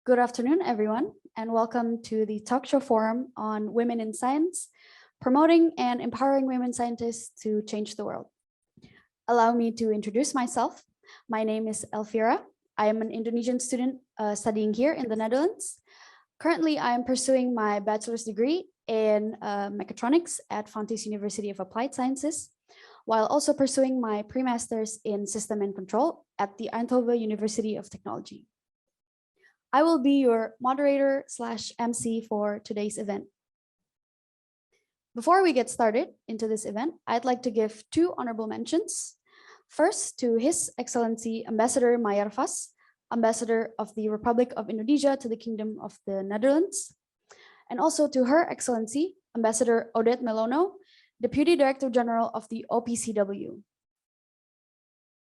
Good afternoon, everyone, and welcome to the talk show forum on women in science, promoting and empowering women scientists to change the world. Allow me to introduce myself. My name is Elvira. I am an Indonesian student studying here in the Netherlands. Currently, I am pursuing my bachelor's degree in mechatronics at Fontys University of Applied Sciences, while also pursuing my pre-master's in system and control at the Eindhoven University of Technology. I will be your moderator / MC for today's event. Before we get started into this event, I'd like to give two honorable mentions. First, to His Excellency Ambassador Mayerfas, Ambassador of the Republic of Indonesia to the Kingdom of the Netherlands, and also to Her Excellency Ambassador Odette Melono, Deputy Director General of the OPCW.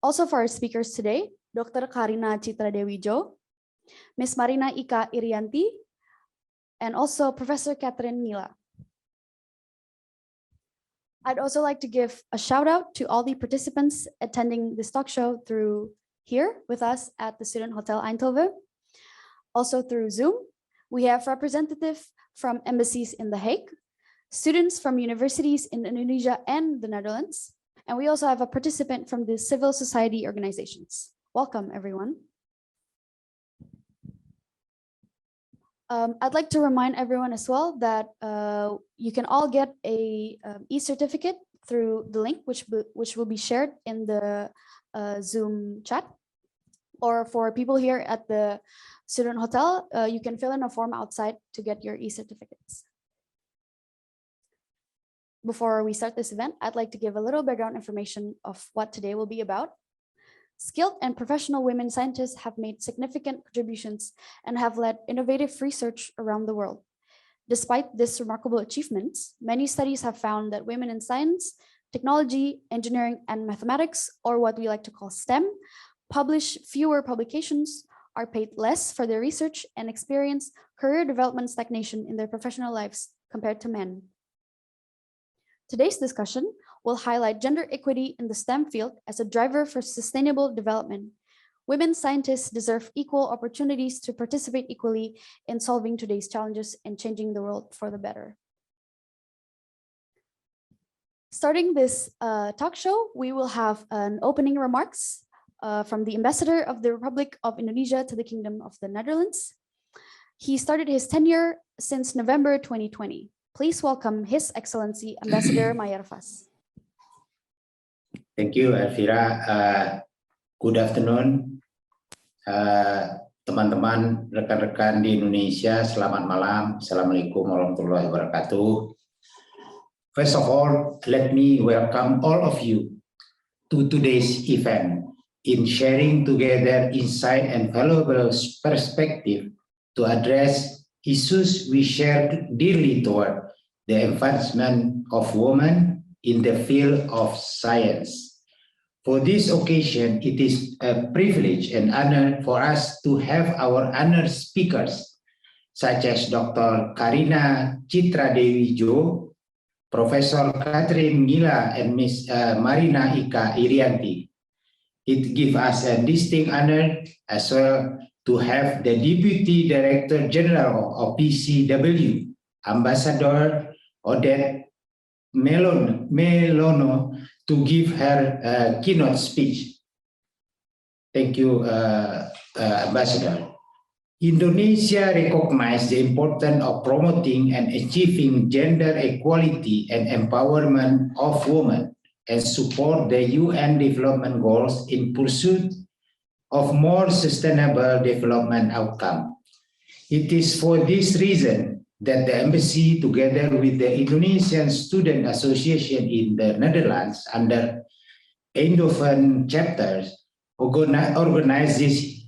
Also for our speakers today, Dr. Karina Citradewijo, Ms. Marina Ika Irianti, and also Professor Catherine Mila. I'd also like to give a shout out to all the participants attending this talk show through here with us at the Student Hotel Eindhoven. Also through Zoom, we have representatives from embassies in The Hague, students from universities in Indonesia and the Netherlands, and we also have a participant from the civil society organizations. Welcome, everyone. I'd like to remind everyone as well that you can all get a e-certificate through the link which will be shared in the Zoom chat. Or for people here at the Student Hotel, you can fill in a form outside to get your e-certificates. Before we start this event, I'd like to give a little background information of what today will be about. Skilled and professional women scientists have made significant contributions and have led innovative research around the world. Despite this remarkable achievements, many studies have found that women in science, technology, engineering, and mathematics, or what we like to call STEM, publish fewer publications, are paid less for their research, and experience career development stagnation in their professional lives compared to men. Today's discussion will highlight gender equity in the STEM field as a driver for sustainable development. Women scientists deserve equal opportunities to participate equally in solving today's challenges and changing the world for the better. Starting this talk show, we will have an opening remarks from the Ambassador of the Republic of Indonesia to the Kingdom of the Netherlands. He started his tenure since November 2020. Please welcome His Excellency Ambassador Mayerfas. Thank you, Elvira. Good afternoon, teman-teman, rekan-rekan di Indonesia. Selamat malam. Assalamualaikum warahmatullahi wabarakatuh. First of all, let me welcome all of you to today's event in sharing together insight and valuable perspective to address issues we share dearly toward the advancement of women in the field of science. For this occasion, it is a privilege and honor for us to have our honored speakers, such as Dr. Karina Citradewijo, Professor Catherine Mila, and Ms. Marina Ika Irianti. It gives us a distinct honor as well to have the Deputy Director General of OPCW, Ambassador Odette Melono, to give her keynote speech. Thank you, Ambassador. Indonesia recognizes the importance of promoting and achieving gender equality and empowerment of women and support the UN development goals in pursuit of more sustainable development outcome. It is for this reason that the embassy, together with the Indonesian Student Association in the Netherlands under Eindhoven chapters, organize this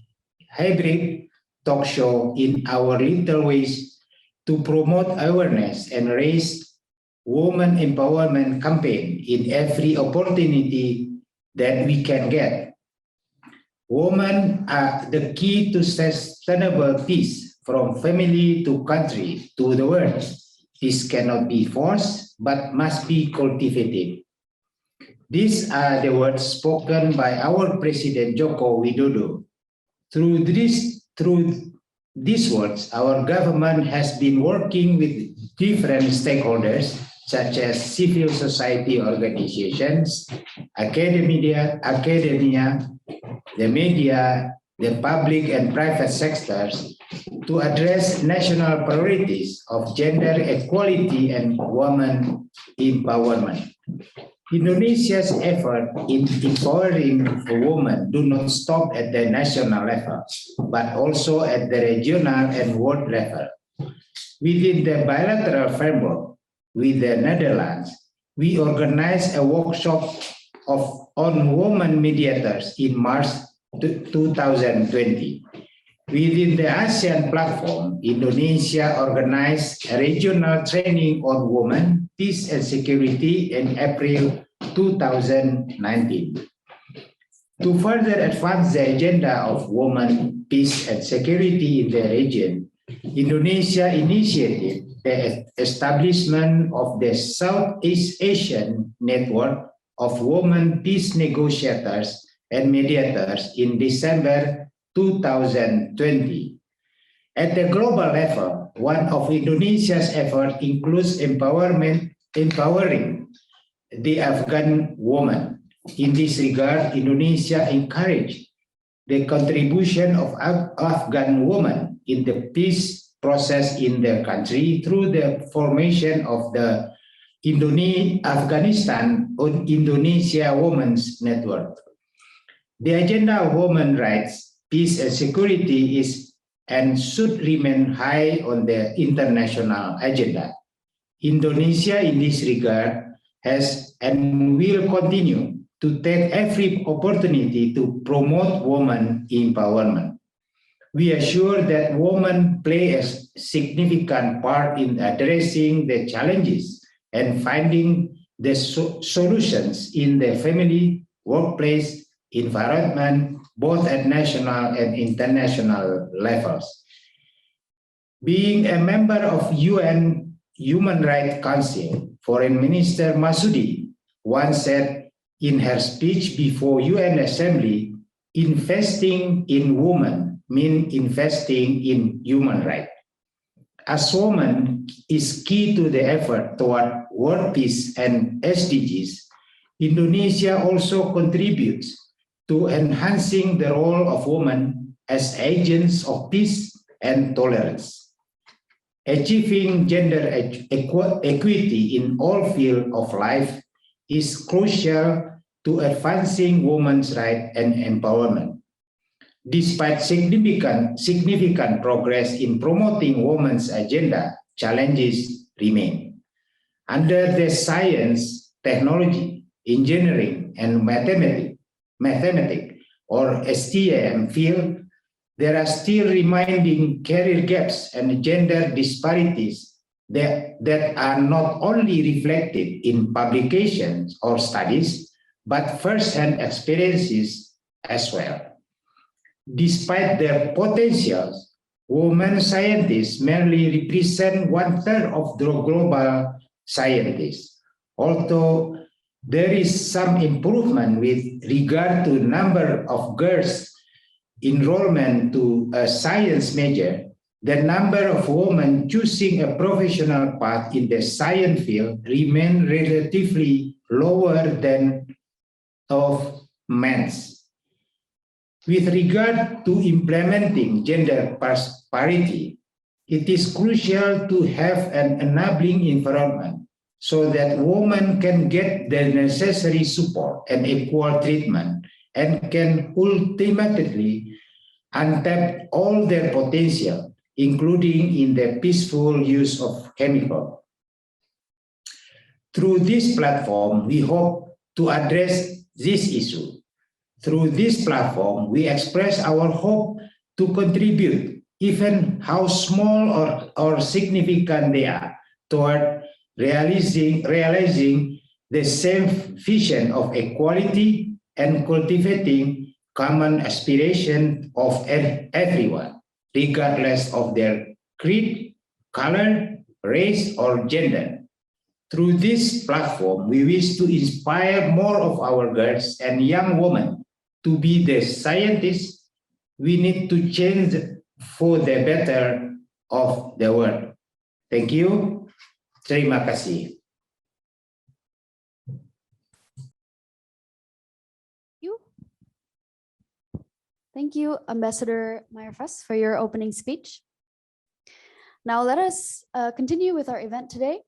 hybrid talk show in our little ways to promote awareness and raise women empowerment campaign in every opportunity that we can get. Women are the key to sustainable peace from family to country to the world. Peace cannot be forced, but must be cultivated. These are the words spoken by our President Joko Widodo. Through these words, our government has been working with different stakeholders, such as civil society organizations, academia, the media, the public and private sectors, to address national priorities of gender equality and women empowerment. Indonesia's effort in empowering women do not stop at the national level, but also at the regional and world level. Within the bilateral framework with the Netherlands, we organized a workshop on women mediators in March 2020. Within the ASEAN platform, Indonesia organized a regional training on women, peace and security in April 2019. To further advance the agenda of women, peace and security in the region, Indonesia initiated the establishment of the Southeast Asian Network of Women Peace Negotiators and Mediators in December 2020. At the global level, one of Indonesia's efforts includes empowering the Afghan woman. In this regard, Indonesia encouraged the contribution of Afghan women in the peace process in the country through the formation of the Afghanistan Indonesia Women's Network. The agenda of women's rights, peace and security is and should remain high on the international agenda. Indonesia in this regard has and will continue to take every opportunity to promote women empowerment. We assure that women play a significant part in addressing the challenges and finding the solutions in the family, workplace, environment, both at national and international levels. Being a member of UN Human Rights Council, Foreign Minister Masudi once said in her speech before UN Assembly, investing in women means investing in human rights. As women is key to the effort toward world peace and SDGs, Indonesia also contributes to enhancing the role of women as agents of peace and tolerance. Achieving gender equity in all fields of life is crucial to advancing women's rights and empowerment. Despite significant progress in promoting women's agenda, challenges remain. Under the science, technology, engineering, and mathematics or STEM field, there are still remaining career gaps and gender disparities that are not only reflected in publications or studies, but first-hand experiences as well. Despite their potentials, women scientists merely represent 1/3 of the global scientists. Although there is some improvement with regard to number of girls enrollment to a science major, the number of women choosing a professional path in the science field remain relatively lower than of men's. With regard to implementing gender parity, it is crucial to have an enabling environment so that women can get the necessary support and equal treatment and can ultimately untap all their potential, including in the peaceful use of chemicals. Through this platform, we hope to address this issue. Through this platform, we express our hope to contribute, even how small or significant they are, toward realizing the same vision of equality and cultivating common aspiration of everyone, regardless of their creed, color, race, or gender. Through this platform, we wish to inspire more of our girls and young women to be the scientists we need to change for the better of the world. Thank you. Terima kasih. Thank you, Ambassador Mayerfas, for your opening speech. Now let us continue with our event today.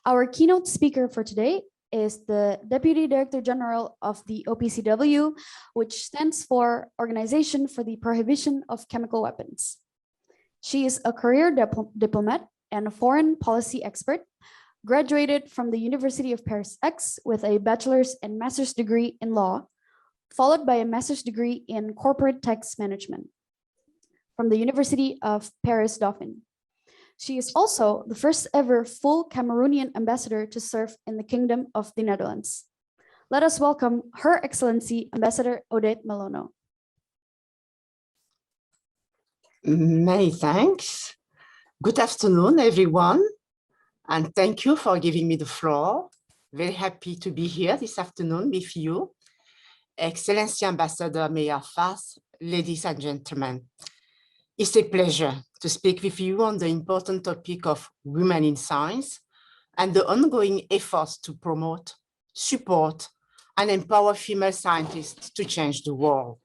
Our keynote speaker for today is the Deputy Director General of the OPCW, which stands for Organization for the Prohibition of Chemical Weapons. She is a career diplomat and a foreign policy expert, graduated from the University of Paris X with a bachelor's and master's degree in law, followed by a master's degree in corporate tax management from the University of Paris Dauphine. She is also the first ever full Cameroonian ambassador to serve in the Kingdom of the Netherlands. Let us welcome Her Excellency Ambassador Odette Melono. Many thanks. Good afternoon, everyone, and thank you for giving me the floor. Very happy to be here this afternoon with you. Excellency Ambassador Mayerfas, ladies and gentlemen, it's a pleasure to speak with you on the important topic of women in science and the ongoing efforts to promote, support, and empower female scientists to change the world.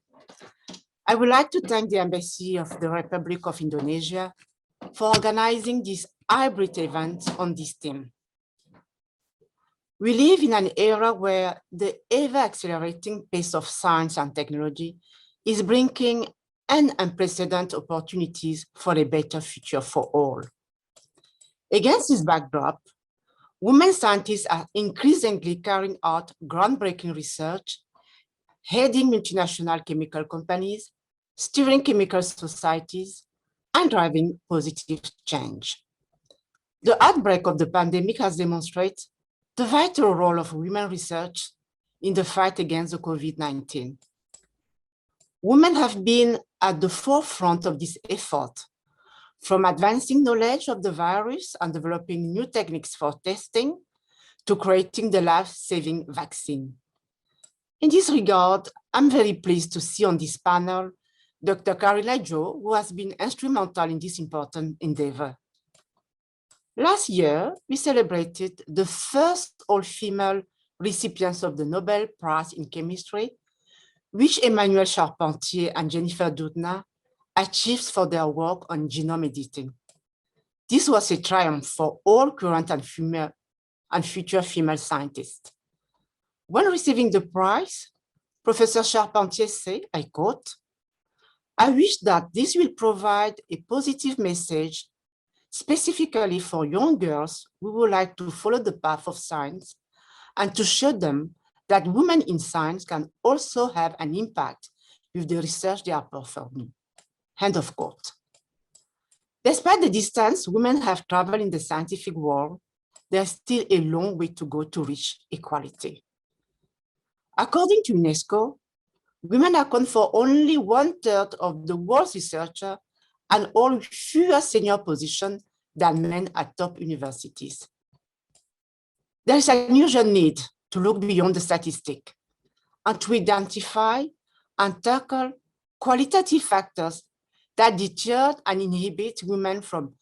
I would like to thank the Embassy of the Republic of Indonesia for organizing this hybrid event on this theme. We live in an era where the ever-accelerating pace of science and technology is bringing unprecedented opportunities for a better future for all. Against this backdrop, women scientists are increasingly carrying out groundbreaking research, heading multinational chemical companies, steering chemical societies, and driving positive change. The outbreak of the pandemic has demonstrated the vital role of women research in the fight against the COVID-19. Women have been at the forefront of this effort, from advancing knowledge of the virus and developing new techniques for testing to creating the life-saving vaccine. In this regard, I'm very pleased to see on this panel Dr. Carolina Jo, who has been instrumental in this important endeavor. Last year, we celebrated the first all-female recipients of the Nobel Prize in Chemistry, which Emmanuelle Charpentier and Jennifer Doudna achieved for their work on genome editing. This was a triumph for all current and future female scientists. When receiving the prize, Professor Charpentier said, I quote, "I wish that this will provide a positive message specifically for young girls who would like to follow the path of science and to show them that women in science can also have an impact with the research they are performing." End of quote. Despite the distance women have traveled in the scientific world, there's still a long way to go to reach equality. According to UNESCO, women account for only 1/3 of the world's researchers and hold fewer senior positions than men at top universities. There is an urgent need to look beyond the statistic and to identify and tackle qualitative factors that deter and inhibit women from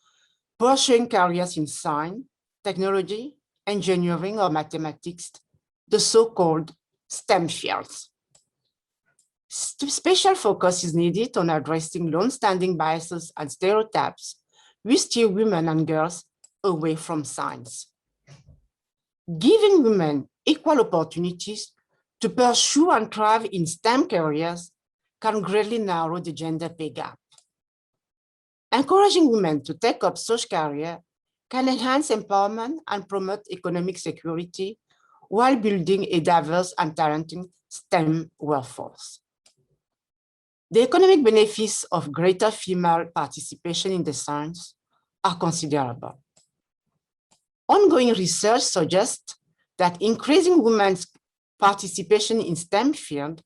pursuing careers in science, technology, engineering, or mathematics, the so-called STEM fields. Special focus is needed on addressing long-standing biases and stereotypes which steer women and girls away from science. Giving women equal opportunities to pursue and thrive in STEM careers can greatly narrow the gender pay gap. Encouraging women to take up such careers can enhance empowerment and promote economic security while building a diverse and talented STEM workforce. The economic benefits of greater female participation in the science are considerable. Ongoing research suggests that increasing women's participation in STEM field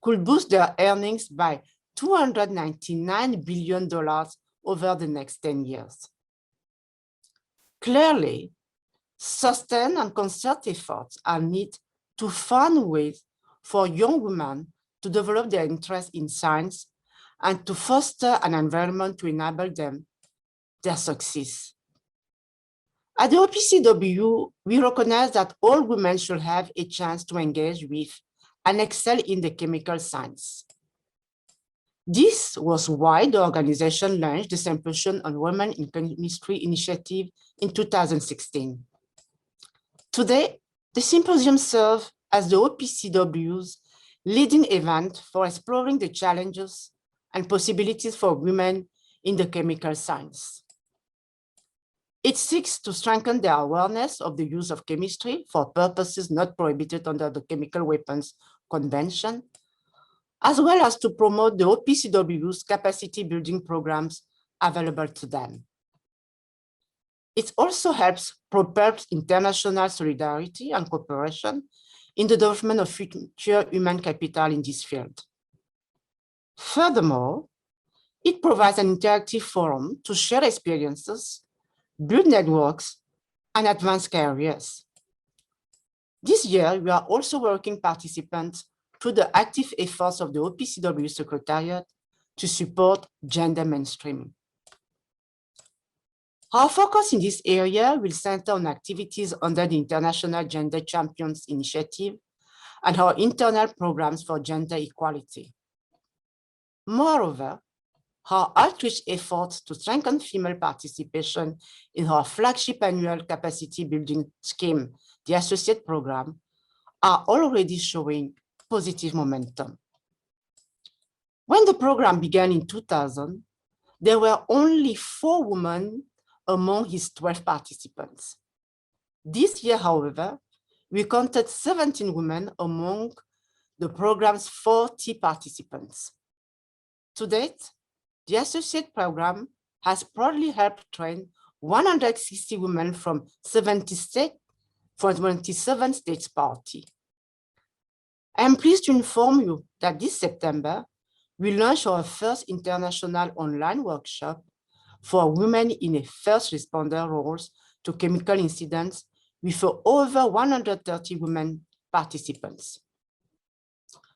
could boost their earnings by $299 billion over the next 10 years. Clearly, sustained and concerted efforts are needed to find ways for young women to develop their interest in science and to foster an environment to enable their success. At the OPCW, we recognize that all women should have a chance to engage with and excel in the chemical science. This was why the organization launched the Symposium on Women in Chemistry initiative in 2016. Today, the symposium serves as the OPCW's leading event for exploring the challenges and possibilities for women in the chemical science. It seeks to strengthen the awareness of the use of chemistry for purposes not prohibited under the Chemical Weapons Convention, as well as to promote the OPCW's capacity building programs available to them. It also helps propel international solidarity and cooperation in the development of future human capital in this field. Furthermore, it provides an interactive forum to share experiences, build networks, and advance careers. This year, we are also working participants through the active efforts of the OPCW Secretariat to support gender mainstreaming. Our focus in this area will center on activities under the International Gender Champions Initiative and our internal programs for gender equality. Moreover, our outreach efforts to strengthen female participation in our flagship annual capacity building scheme, the Associate Program, are already showing positive momentum. When the program began in 2000, there were only 4 women among its 12 participants. This year, however, we counted 17 women among the program's 40 participants. To date, the Associate Program has proudly helped train 160 women from 27 states party. I am pleased to inform you that this September, we launched our first international online workshop for women in first responder roles to chemical incidents with over 130 women participants.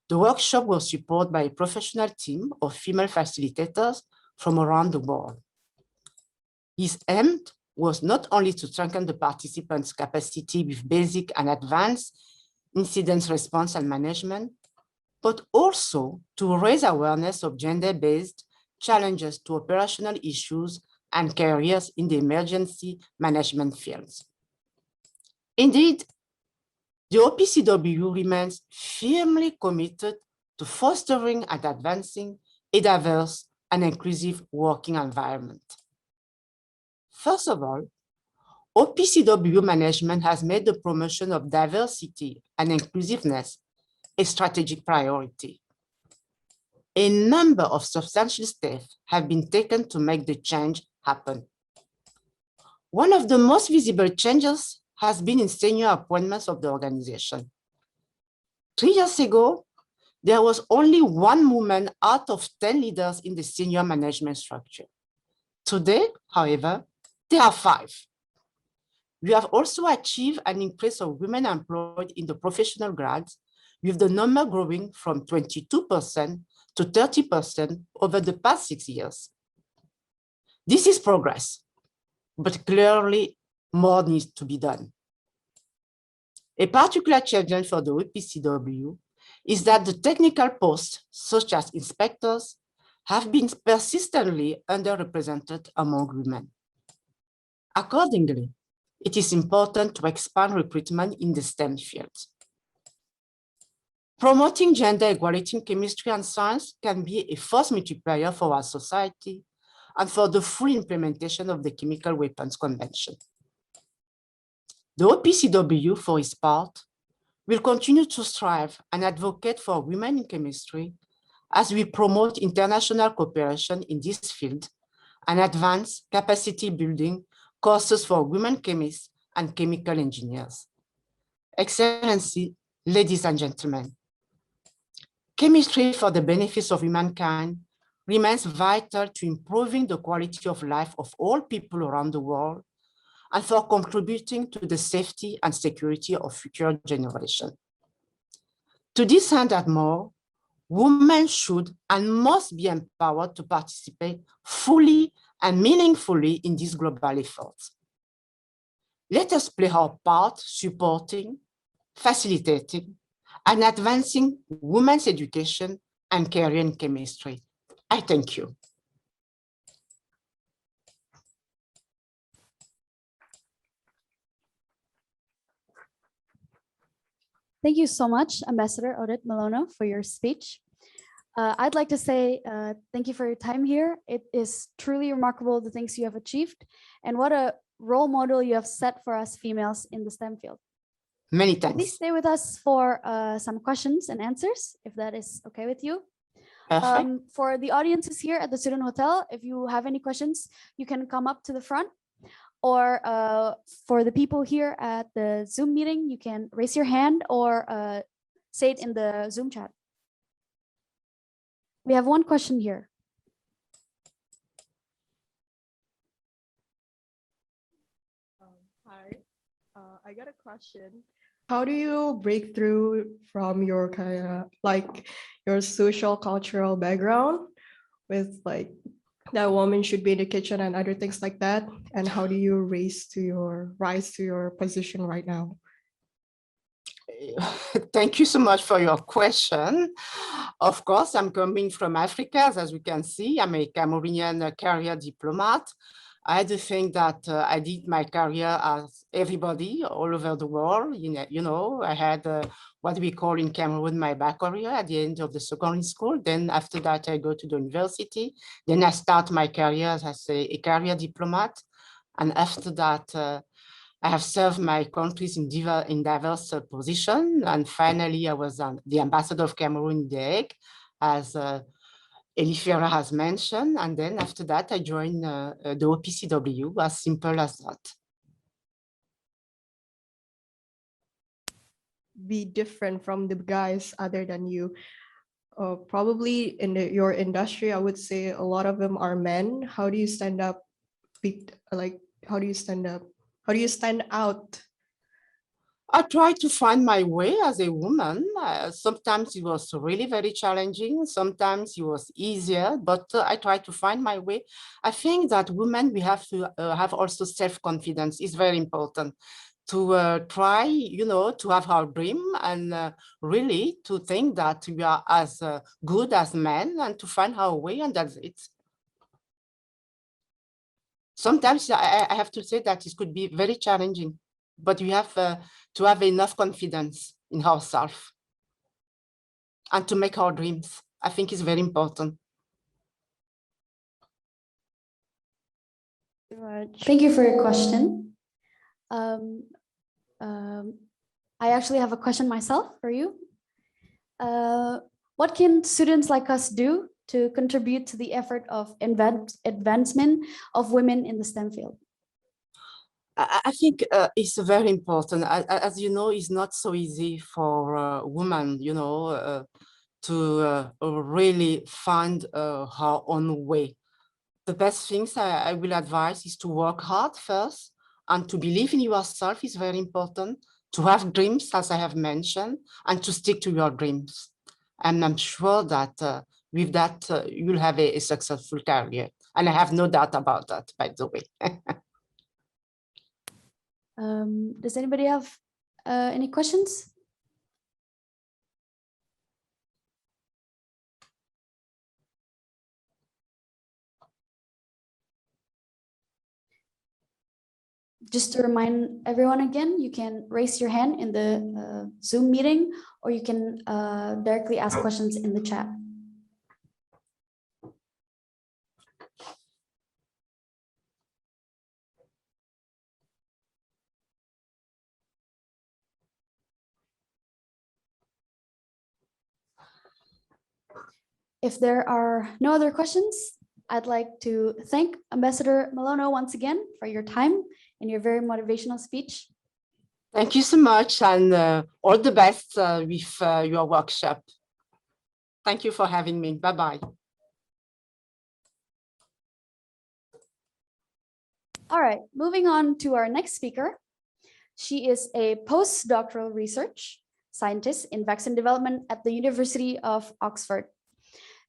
The workshop was supported by a professional team of female facilitators from around the world. Its aim was not only to strengthen the participants' capacity with basic and advanced incident response and management, but also to raise awareness of gender-based challenges to operational issues and careers in the emergency management fields. Indeed, the OPCW remains firmly committed to fostering and advancing a diverse and inclusive working environment. First of all, OPCW management has made the promotion of diversity and inclusiveness a strategic priority. A number of substantial steps have been taken to make the change happen. One of the most visible changes has been in senior appointments of the organization. 3 years ago, there was only 1 woman out of 10 leaders in the senior management structure. Today, however, there are 5. We have also achieved an increase of women employed in the professional grads, with the number growing from 22% to 30% over the past 6 years. This is progress, but clearly more needs to be done. A particular challenge for the OPCW is that the technical posts, such as inspectors, have been persistently underrepresented among women. Accordingly, it is important to expand recruitment in the STEM fields. Promoting gender equality in chemistry and science can be a force multiplier for our society and for the full implementation of the Chemical Weapons Convention. The OPCW, for its part, will continue to strive and advocate for women in chemistry as we promote international cooperation in this field and advance capacity building courses for women chemists and chemical engineers. Excellency, ladies and gentlemen, chemistry for the benefits of humankind remains vital to improving the quality of life of all people around the world and for contributing to the safety and security of future generations. To this end and more, women should and must be empowered to participate fully and meaningfully in this global effort. Let us play our part supporting, facilitating, and advancing women's education and career in chemistry. I thank you. Thank you so much, Ambassador Odette Melono, for your speech. I'd like to say thank you for your time here. It is truly remarkable the things you have achieved and what a role model you have set for us females in the STEM field. Many thanks. Please stay with us for some questions and answers, if that is okay with you. For the audiences here at the Student Hotel, if you have any questions, you can come up to the front. Or for the people here at the Zoom meeting, you can raise your hand or say it in the Zoom chat. We have one question here. Hi, I got a question. How do you break through from your kind of like your social cultural background with like that woman should be in the kitchen and other things like that? And how do you rise to your position right now? Thank you so much for your question. Of course, I'm coming from Africa, as we can see. I'm a Cameroonian career diplomat. I had to think that I did my career as everybody all over the world. You know, I had what we call in Cameroon my bac career at the end of the secondary school. Then after that, I go to the university. Then I start my career as a career diplomat. And after that, I have served my countries in diverse positions. And finally, I was the ambassador of Cameroon in The Hague, as Elifera has mentioned. And then after that, I joined the OPCW, as simple as that. Be different from the guys other than you. Probably in your industry, I would say a lot of them are men. How do you stand up? How do you stand up? How do you stand out? I try to find my way as a woman. Sometimes it was really very challenging. Sometimes it was easier, but I try to find my way. I think that women, we have to have also self-confidence. It's very important to try, you know, to have our dream and really to think that we are as good as men and to find our way, and that's it. Sometimes I have to say that it could be very challenging, but we have to have enough confidence in ourselves and to make our dreams. I think it's very important. Thank you for your question. I actually have a question myself for you. What can students like us do to contribute to the effort of advancement of women in the STEM field? I think it's very important. As you know, it's not so easy for women, you know, to really find her own way. The best things I will advise is to work hard first and to believe in yourself is very important, to have dreams, as I have mentioned, and to stick to your dreams. And I'm sure that with that, you'll have a successful career. And I have no doubt about that, by the way. Does anybody have any questions? Just to remind everyone again, you can raise your hand in the Zoom meeting, or you can directly ask questions in the chat. If there are no other questions, I'd like to thank Ambassador Melono once again for your time and your very motivational speech. Thank you so much, and all the best with your workshop. Thank you for having me. Bye-bye. All right, moving on to our next speaker. She is a postdoctoral research scientist in vaccine development at the University of Oxford.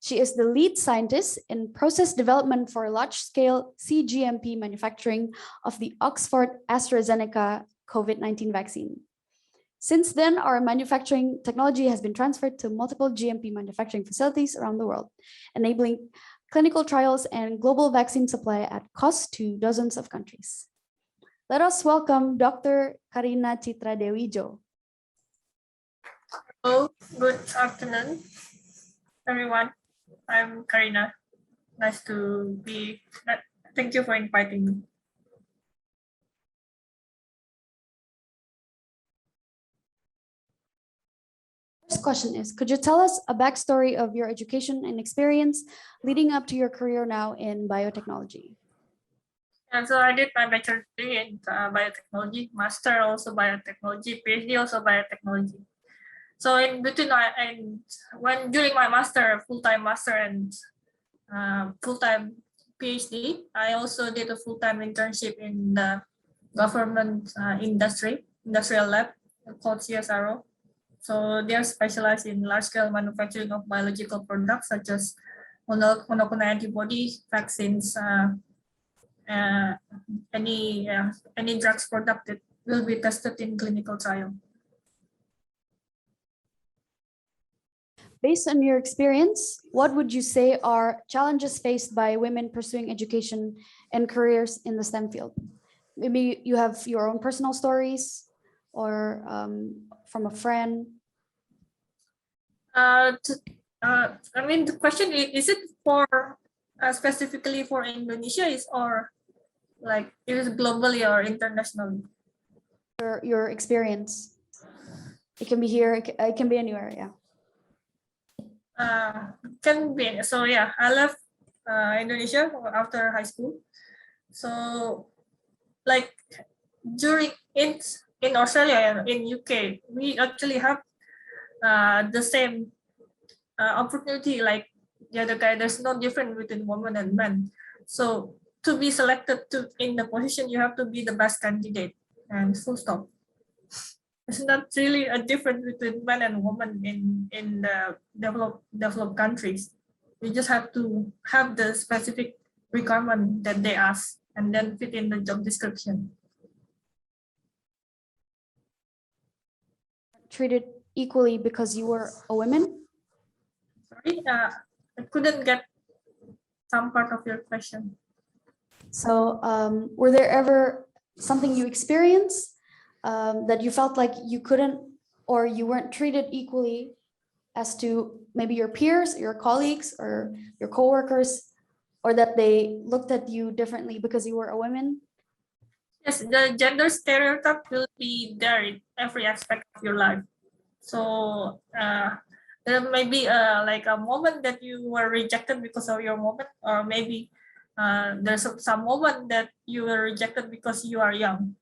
She is the lead scientist in process development for large-scale cGMP manufacturing of the Oxford AstraZeneca COVID-19 vaccine. Since then, our manufacturing technology has been transferred to multiple GMP manufacturing facilities around the world, enabling clinical trials and global vaccine supply at cost to dozens of countries. Let us welcome Dr. Karina Citra Dewijo. Hello, good afternoon, everyone. I'm Karina. Nice to be. Thank you for inviting me. First question is, could you tell us a backstory of your education and experience leading up to your career now in biotechnology? And so I did my bachelor degree in biotechnology, master also biotechnology, PhD also biotechnology. So in between, when during my master, full-time master and full-time PhD, I also did a full-time internship in the government industrial lab called CSRO. So they're specialized in large-scale manufacturing of biological products such as monoclonal antibodies, vaccines, any drugs product that will be tested in clinical trial. Based on your experience, what would you say are challenges faced by women pursuing education and careers in the STEM field? Maybe you have your own personal stories or from a friend. I mean, the question is it for specifically for Indonesia or like it is globally or internationally? Your experience. It can be here, it can be anywhere, yeah. Can be. So yeah, I left Indonesia after high school. So like during in Australia and in UK, we actually have the same opportunity like the other guy. There's no difference between women and men. So to be selected in the position, you have to be the best candidate and full stop. It's not really a difference between men and women in the developed countries. You just have to have the specific requirement that they ask and then fit in the job description. Treated equally because you were a woman? Sorry, I couldn't get some part of your question. So were there ever something you experienced that you felt like you couldn't or you weren't treated equally as to maybe your peers, your colleagues, or your coworkers, or that they looked at you differently because you were a woman? Yes, the gender stereotype will be there in every aspect of your life. So there may be like a moment that you were rejected because of your moment, or maybe there's some moment that you were rejected because you are young.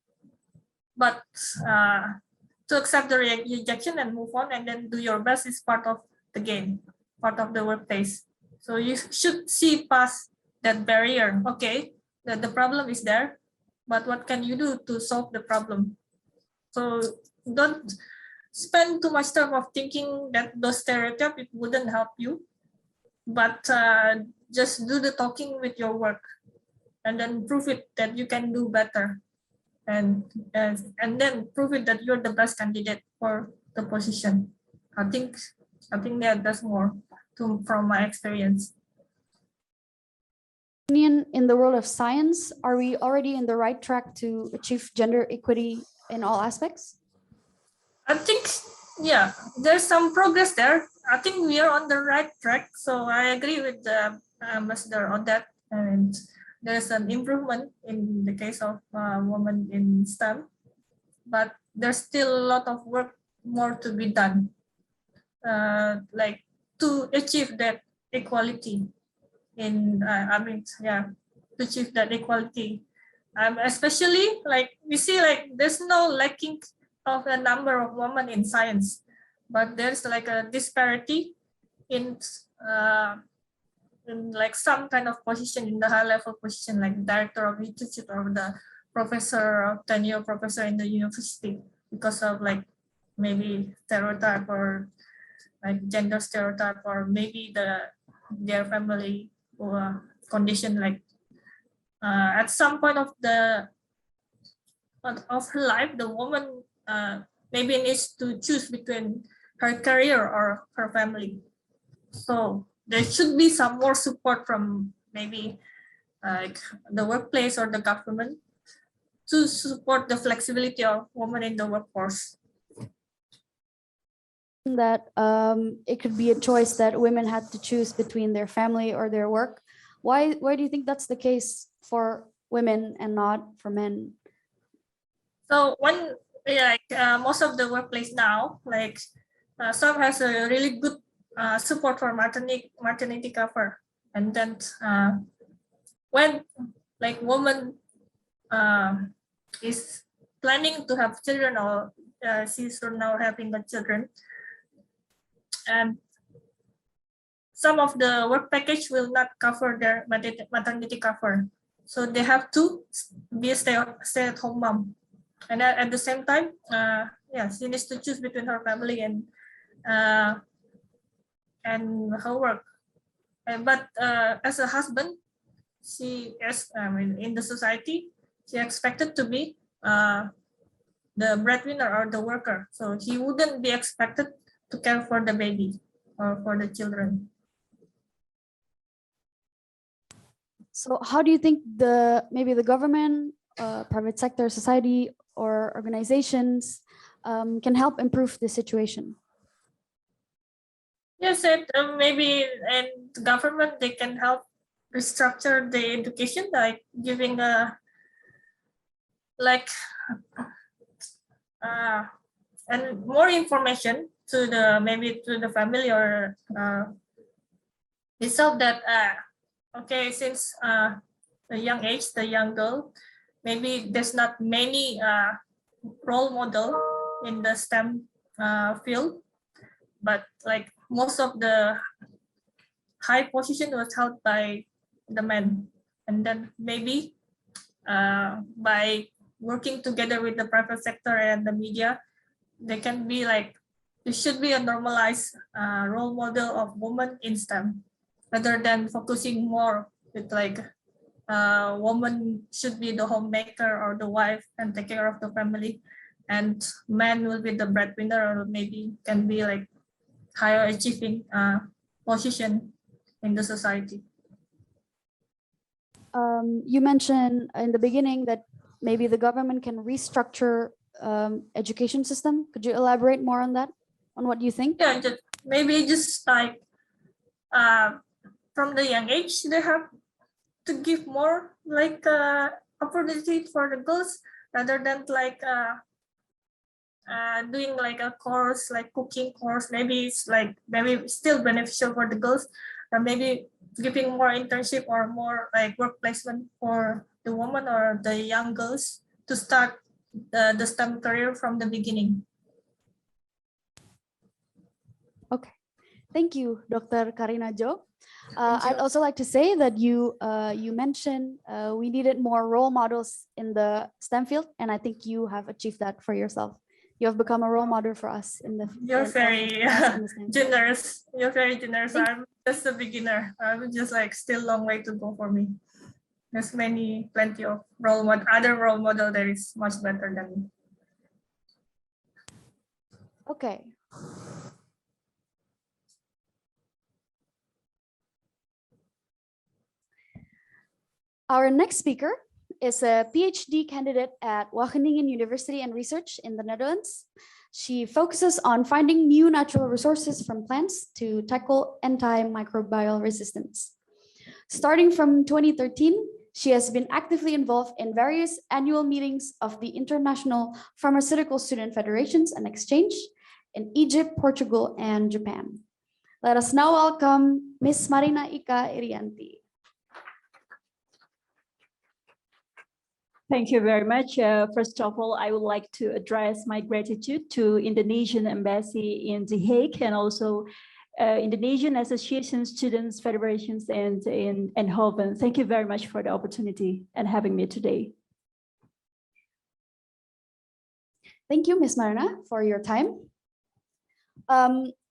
But to accept the rejection and move on and then do your best is part of the game, part of the workplace. So you should see past that barrier. Okay, the problem is there, but what can you do to solve the problem? So don't spend too much time of thinking that those stereotypes, it wouldn't help you, but just do the talking with your work and then prove it that you can do better. And then prove it that you're the best candidate for the position. I think that that's more from my experience. In the world of science, are we already in the right track to achieve gender equity in all aspects? I think, yeah, there's some progress there. I think we are on the right track. So I agree with Ambassador Odette, and there's an improvement in the case of women in STEM, but there's still a lot of work more to be done, like to achieve that equality to achieve that equality. Especially like we see like there's no lacking of a number of women in science, but there's like a disparity in like some kind of position in the high level position, like director of institute or the professor or tenure professor in the university, because of like maybe stereotype or like gender stereotype, or maybe their family or condition, like at some point of her life, the woman maybe needs to choose between her career or her family. So there should be some more support from maybe like the workplace or the government to support the flexibility of women in the workforce. That it could be a choice that women had to choose between their family or their work. Why do you think that's the case for women and not for men? So when most of the workplace now, like some has a really good support for maternity cover, and then when like woman is planning to have children, or she's now having the children, and some of the work package will not cover their maternity cover, so they have to be a stay-at-home mom. And at the same time, she needs to choose between her family and her work. But as a husband, in the society, she expected to be the breadwinner or the worker. So he wouldn't be expected to care for the baby or for the children. So how do you think maybe the government, private sector, society, or organizations can help improve the situation? Yes, maybe and the government, they can help restructure the education, like giving and more information to the family or itself, that okay, since the young age, the young girl, maybe there's not many role model in the STEM field, but like most of the high position was held by the men. And then maybe by working together with the private sector and the media, they can be like, there should be a normalized role model of women in STEM, rather than focusing more with like woman should be the homemaker or the wife and take care of the family, and men will be the breadwinner, or maybe can be like higher achieving position in the society. You mentioned in the beginning that maybe the government can restructure education system. Could you elaborate more on that? On what you think? Yeah, maybe just like from the young age, they have to give more like opportunity for the girls, rather than like doing like a course, like cooking course. Maybe it's like maybe still beneficial for the girls, or maybe giving more internship or more like work placement for the woman or the young girls to start the STEM career from the beginning. Okay, thank you, Dr. Karina Jo. I'd also like to say that you mentioned we needed more role models in the STEM field, and I think you have achieved that for yourself. You have become a role model for us in the. You're very generous. You're very generous. I'm just a beginner. I'm just like still long way to go for me. There's plenty of other role model that is much better than me. Okay. Our next speaker is a PhD candidate at Wageningen University and Research in the Netherlands. She focuses on finding new natural resources from plants to tackle antimicrobial resistance. Starting from 2013, she has been actively involved in various annual meetings of the International Pharmaceutical Student Federations and Exchange in Egypt, Portugal, and Japan. Let us now welcome Ms. Marina Ika Irianti. Thank you very much. First of all, I would like to address my gratitude to Indonesian Embassy in The Hague, and also Indonesian Association Students Federations and in Eindhoven. Thank you very much for the opportunity and having me today. Thank you, Ms. Marina, for your time.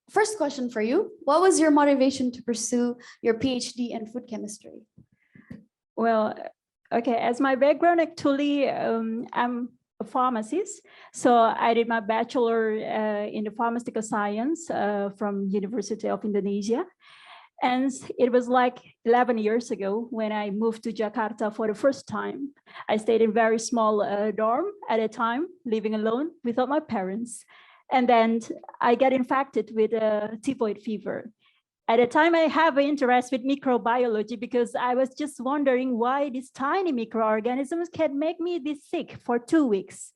First question for you. What was your motivation to pursue your PhD in food chemistry? Well, okay, as my background, actually, I'm a pharmacist. So I did my bachelor in the pharmaceutical science from University of Indonesia. And it was like 11 years ago when I moved to Jakarta for the first time. I stayed in a very small dorm at a time, living alone without my parents. And then I got infected with typhoid fever. At the time, I have an interest with microbiology because I was just wondering why these tiny microorganisms can make me this sick for 2 weeks.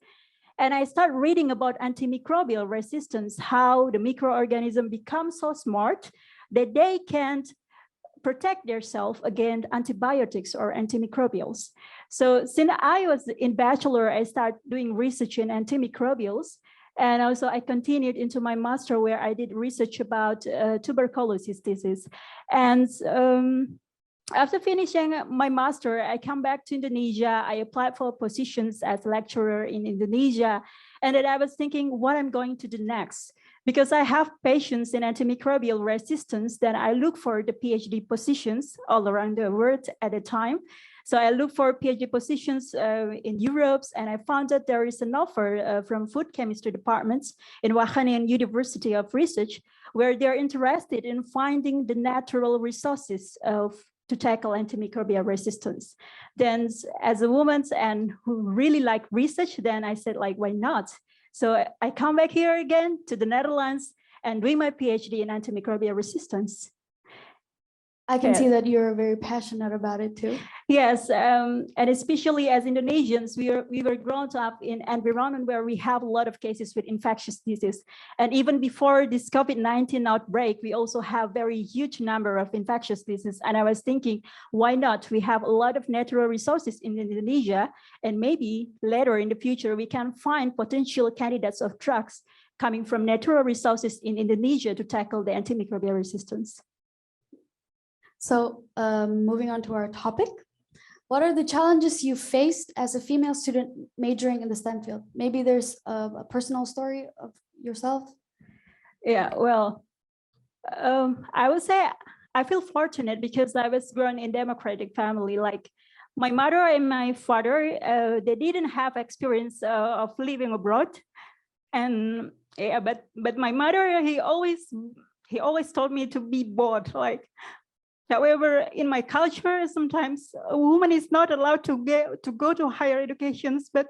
And I started reading about antimicrobial resistance, how the microorganism becomes so smart that they can't protect themselves against antibiotics or antimicrobials. So since I was in bachelor, I started doing research in antimicrobials. And also I continued into my master where I did research about tuberculosis disease. And after finishing my master, I come back to Indonesia. I applied for positions as lecturer in Indonesia. And then I was thinking what I'm going to do next. Because I have patients in antimicrobial resistance, then I look for the PhD positions all around the world at a time. So I look for PhD positions in Europe, and I found that there is an offer from food chemistry departments in Wageningen University of Research, where they're interested in finding the natural resources to tackle antimicrobial resistance. Then as a woman and who really like research, then I said, like, why not? So I come back here again to the Netherlands and doing my PhD in antimicrobial resistance. I can see that you're very passionate about it too. Yes, and especially as Indonesians, we were grown up in an environment where we have a lot of cases with infectious disease. And even before this COVID-19 outbreak, we also have very huge number of infectious diseases. And I was thinking, why not? We have a lot of natural resources in Indonesia, and maybe later in the future, we can find potential candidates of drugs coming from natural resources in Indonesia to tackle the antimicrobial resistance. So moving on to our topic, what are the challenges you faced as a female student majoring in the STEM field? Maybe there's a personal story of yourself. Yeah, well, I would say I feel fortunate because I was grown in a democratic family. Like my mother and my father, they didn't have experience of living abroad. And yeah, but my mother, he always told me to be bold, like. However, in my culture, sometimes a woman is not allowed to go to higher educations, but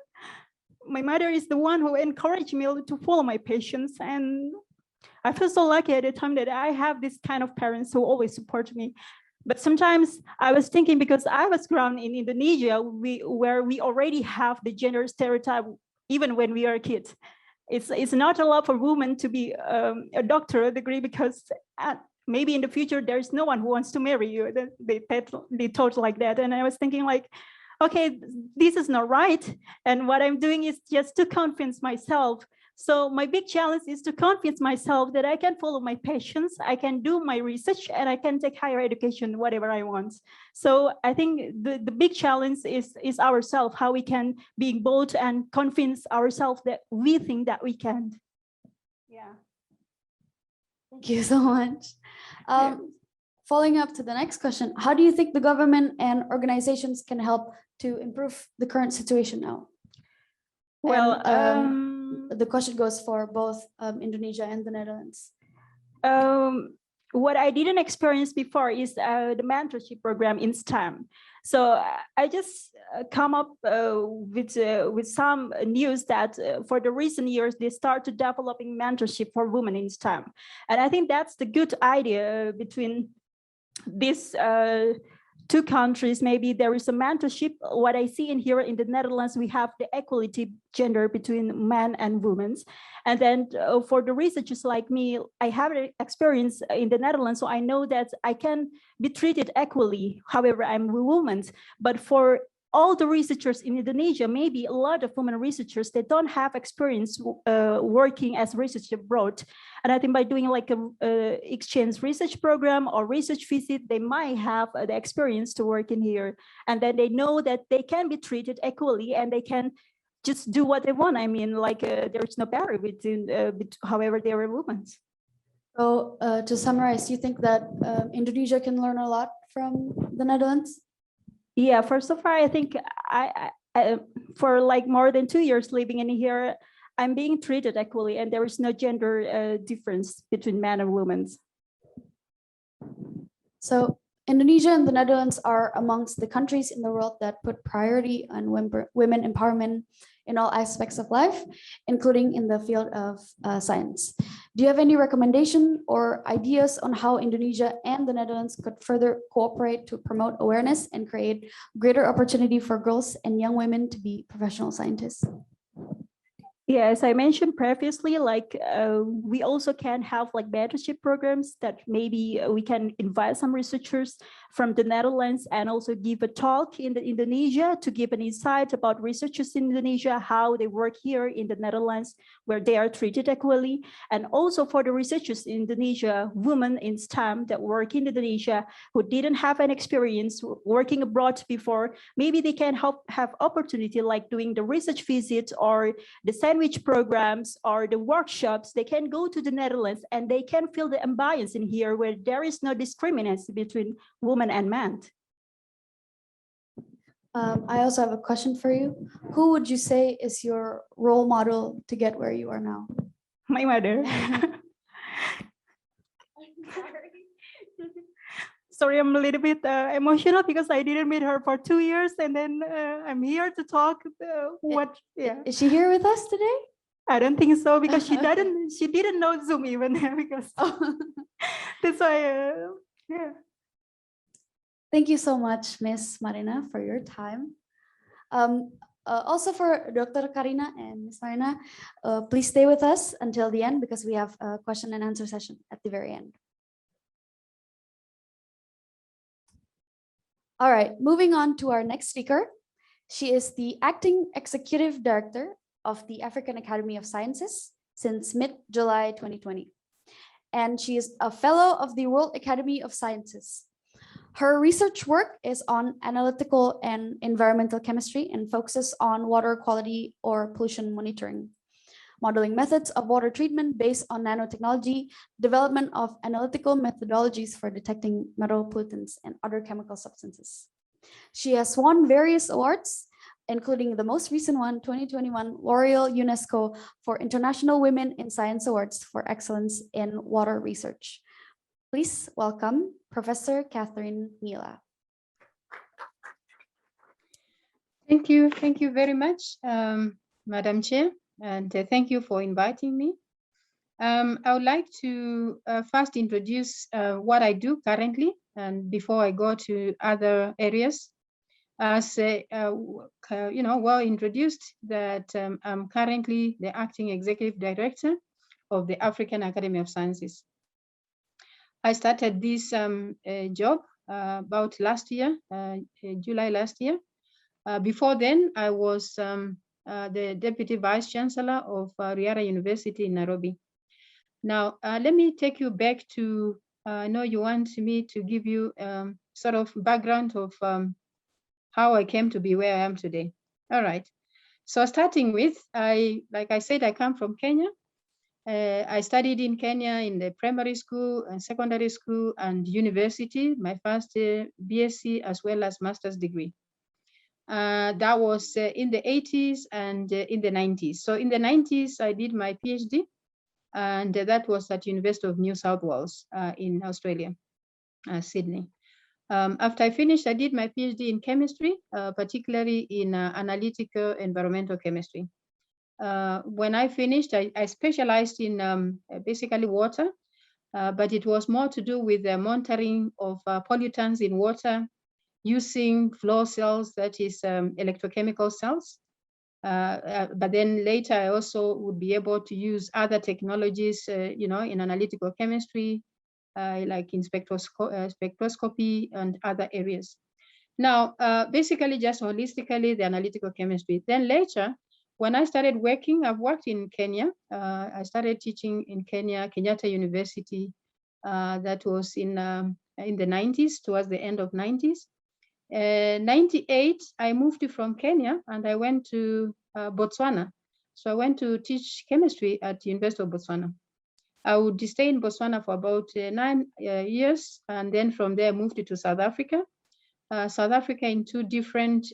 my mother is the one who encouraged me to follow my passions. And I feel so lucky at the time that I have this kind of parents who always support me. But sometimes I was thinking, because I was grown in Indonesia, where we already have the gender stereotype, even when we are kids. It's not allowed for women to be a doctorate degree because maybe in the future, there's no one who wants to marry you. They thought like that. And I was thinking like, okay, this is not right. And what I'm doing is just to convince myself. So my big challenge is to convince myself that I can follow my passions, I can do my research, and I can take higher education, whatever I want. So I think the big challenge is ourselves, how we can be bold and convince ourselves that we think that we can. Yeah. Thank you so much. Following up to the next question, how do you think the government and organizations can help to improve the current situation now? Well, the question goes for both Indonesia and the Netherlands. What I didn't experience before is the mentorship program in STEM. So I just come up with some news that for the recent years, they started developing mentorship for women in STEM. And I think that's the good idea between these two countries. Maybe there is a mentorship. What I see in here in the Netherlands, we have the equality gender between men and women. And then for the researchers like me, I have experience in the Netherlands, so I know that I can be treated equally. However, I'm a woman. But for all the researchers in Indonesia, maybe a lot of women researchers, they don't have experience working as research abroad. And I think by doing like a exchange research program or research visit, they might have the experience to work in here. And then they know that they can be treated equally and they can just do what they want. I mean, like there's no barrier between, however, they are women. So to summarize, you think that Indonesia can learn a lot from the Netherlands? Yeah, first of all, I think I for like more than 2 years living in here, I'm being treated equally, and there is no gender difference between men and women. So Indonesia and the Netherlands are amongst the countries in the world that put priority on women empowerment in all aspects of life, including in the field of science. Do you have any recommendation or ideas on how Indonesia and the Netherlands could further cooperate to promote awareness and create greater opportunity for girls and young women to be professional scientists? Yeah, as I mentioned previously, like we also can have like mentorship programs that maybe we can invite some researchers from the Netherlands and also give a talk in Indonesia to give an insight about researchers in Indonesia, how they work here in the Netherlands, where they are treated equally. And also for the researchers in Indonesia, women in STEM that work in Indonesia who didn't have an experience working abroad before, maybe they can have opportunity like doing the research visits or the sandwich programs or the workshops. They can go to the Netherlands and they can feel the ambience in here where there is no discrimination between women and men. I also have a question for you. Who would you say is your role model to get where you are now? My mother. Sorry, I'm a little bit emotional because I didn't meet her for 2 years, and then I'm here to talk. Is she here with us today? I don't think so because she didn't know Zoom even because that's why. Yeah. Thank you so much, Miss Marina, for your time. Also for Dr. Karina and Miss Marina, please stay with us until the end because we have a question and answer session at the very end. All right, moving on to our next speaker. She is the Acting Executive Director of the African Academy of Sciences since mid-July 2020. And she is a fellow of the World Academy of Sciences. Her research work is on analytical and environmental chemistry and focuses on water quality or pollution monitoring, modeling methods of water treatment based on nanotechnology, development of analytical methodologies for detecting metal pollutants and other chemical substances. She has won various awards, including the most recent one, 2021 L'Oreal UNESCO for International Women in Science Awards for Excellence in Water Research. Please welcome Professor Catherine Mila. Thank you very much, Madam Chair, and thank you for inviting me. I would like to first introduce what I do currently, and before I go to other areas. As well introduced, that I'm currently the Acting Executive Director of the African Academy of Sciences. I started this job about last year, July last year. Before then, I was the Deputy Vice Chancellor of Riara University in Nairobi. Now, let me take you back to, I know you want me to give you sort of background of how I came to be where I am today. All right. So starting with, like I said, I come from Kenya. I studied in Kenya in the primary school and secondary school and university, my first BSc as well as master's degree. That was in the 80s and in the 90s. So in the 90s, I did my PhD, and that was at University of New South Wales in Australia, Sydney. After I finished, I did my PhD in chemistry, particularly in analytical environmental chemistry. When I finished, I specialized in basically water, but it was more to do with the monitoring of pollutants in water using flow cells, that is electrochemical cells. But then later, I also would be able to use other technologies, in analytical chemistry, like in spectroscopy and other areas. Now, basically just holistically, the analytical chemistry. Then later, when I started working, I've worked in Kenya. I started teaching in Kenya, Kenyatta University. That was in the 90s, towards the end of 90s. 98, I moved from Kenya and I went to Botswana. So I went to teach chemistry at the University of Botswana. I would stay in Botswana for about 9 years, and then from there moved to South Africa. South Africa in 2 different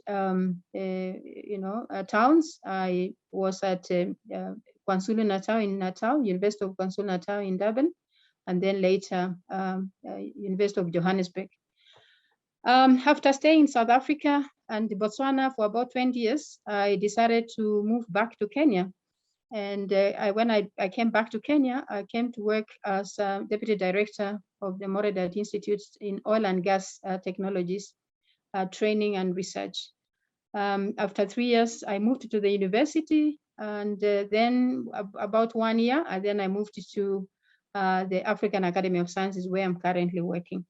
towns. I was at KwaZulu-Natal in Natal, University of KwaZulu-Natal in Durban, and then later University of Johannesburg. After staying in South Africa and Botswana for about 20 years, I decided to move back to Kenya. And when I came back to Kenya, I came to work as Deputy Director of the Moredat Institute in Oil and Gas Technologies, Training and Research. After 3 years, I moved to the university, and then about 1 year, and then I moved to the African Academy of Sciences, where I'm currently working.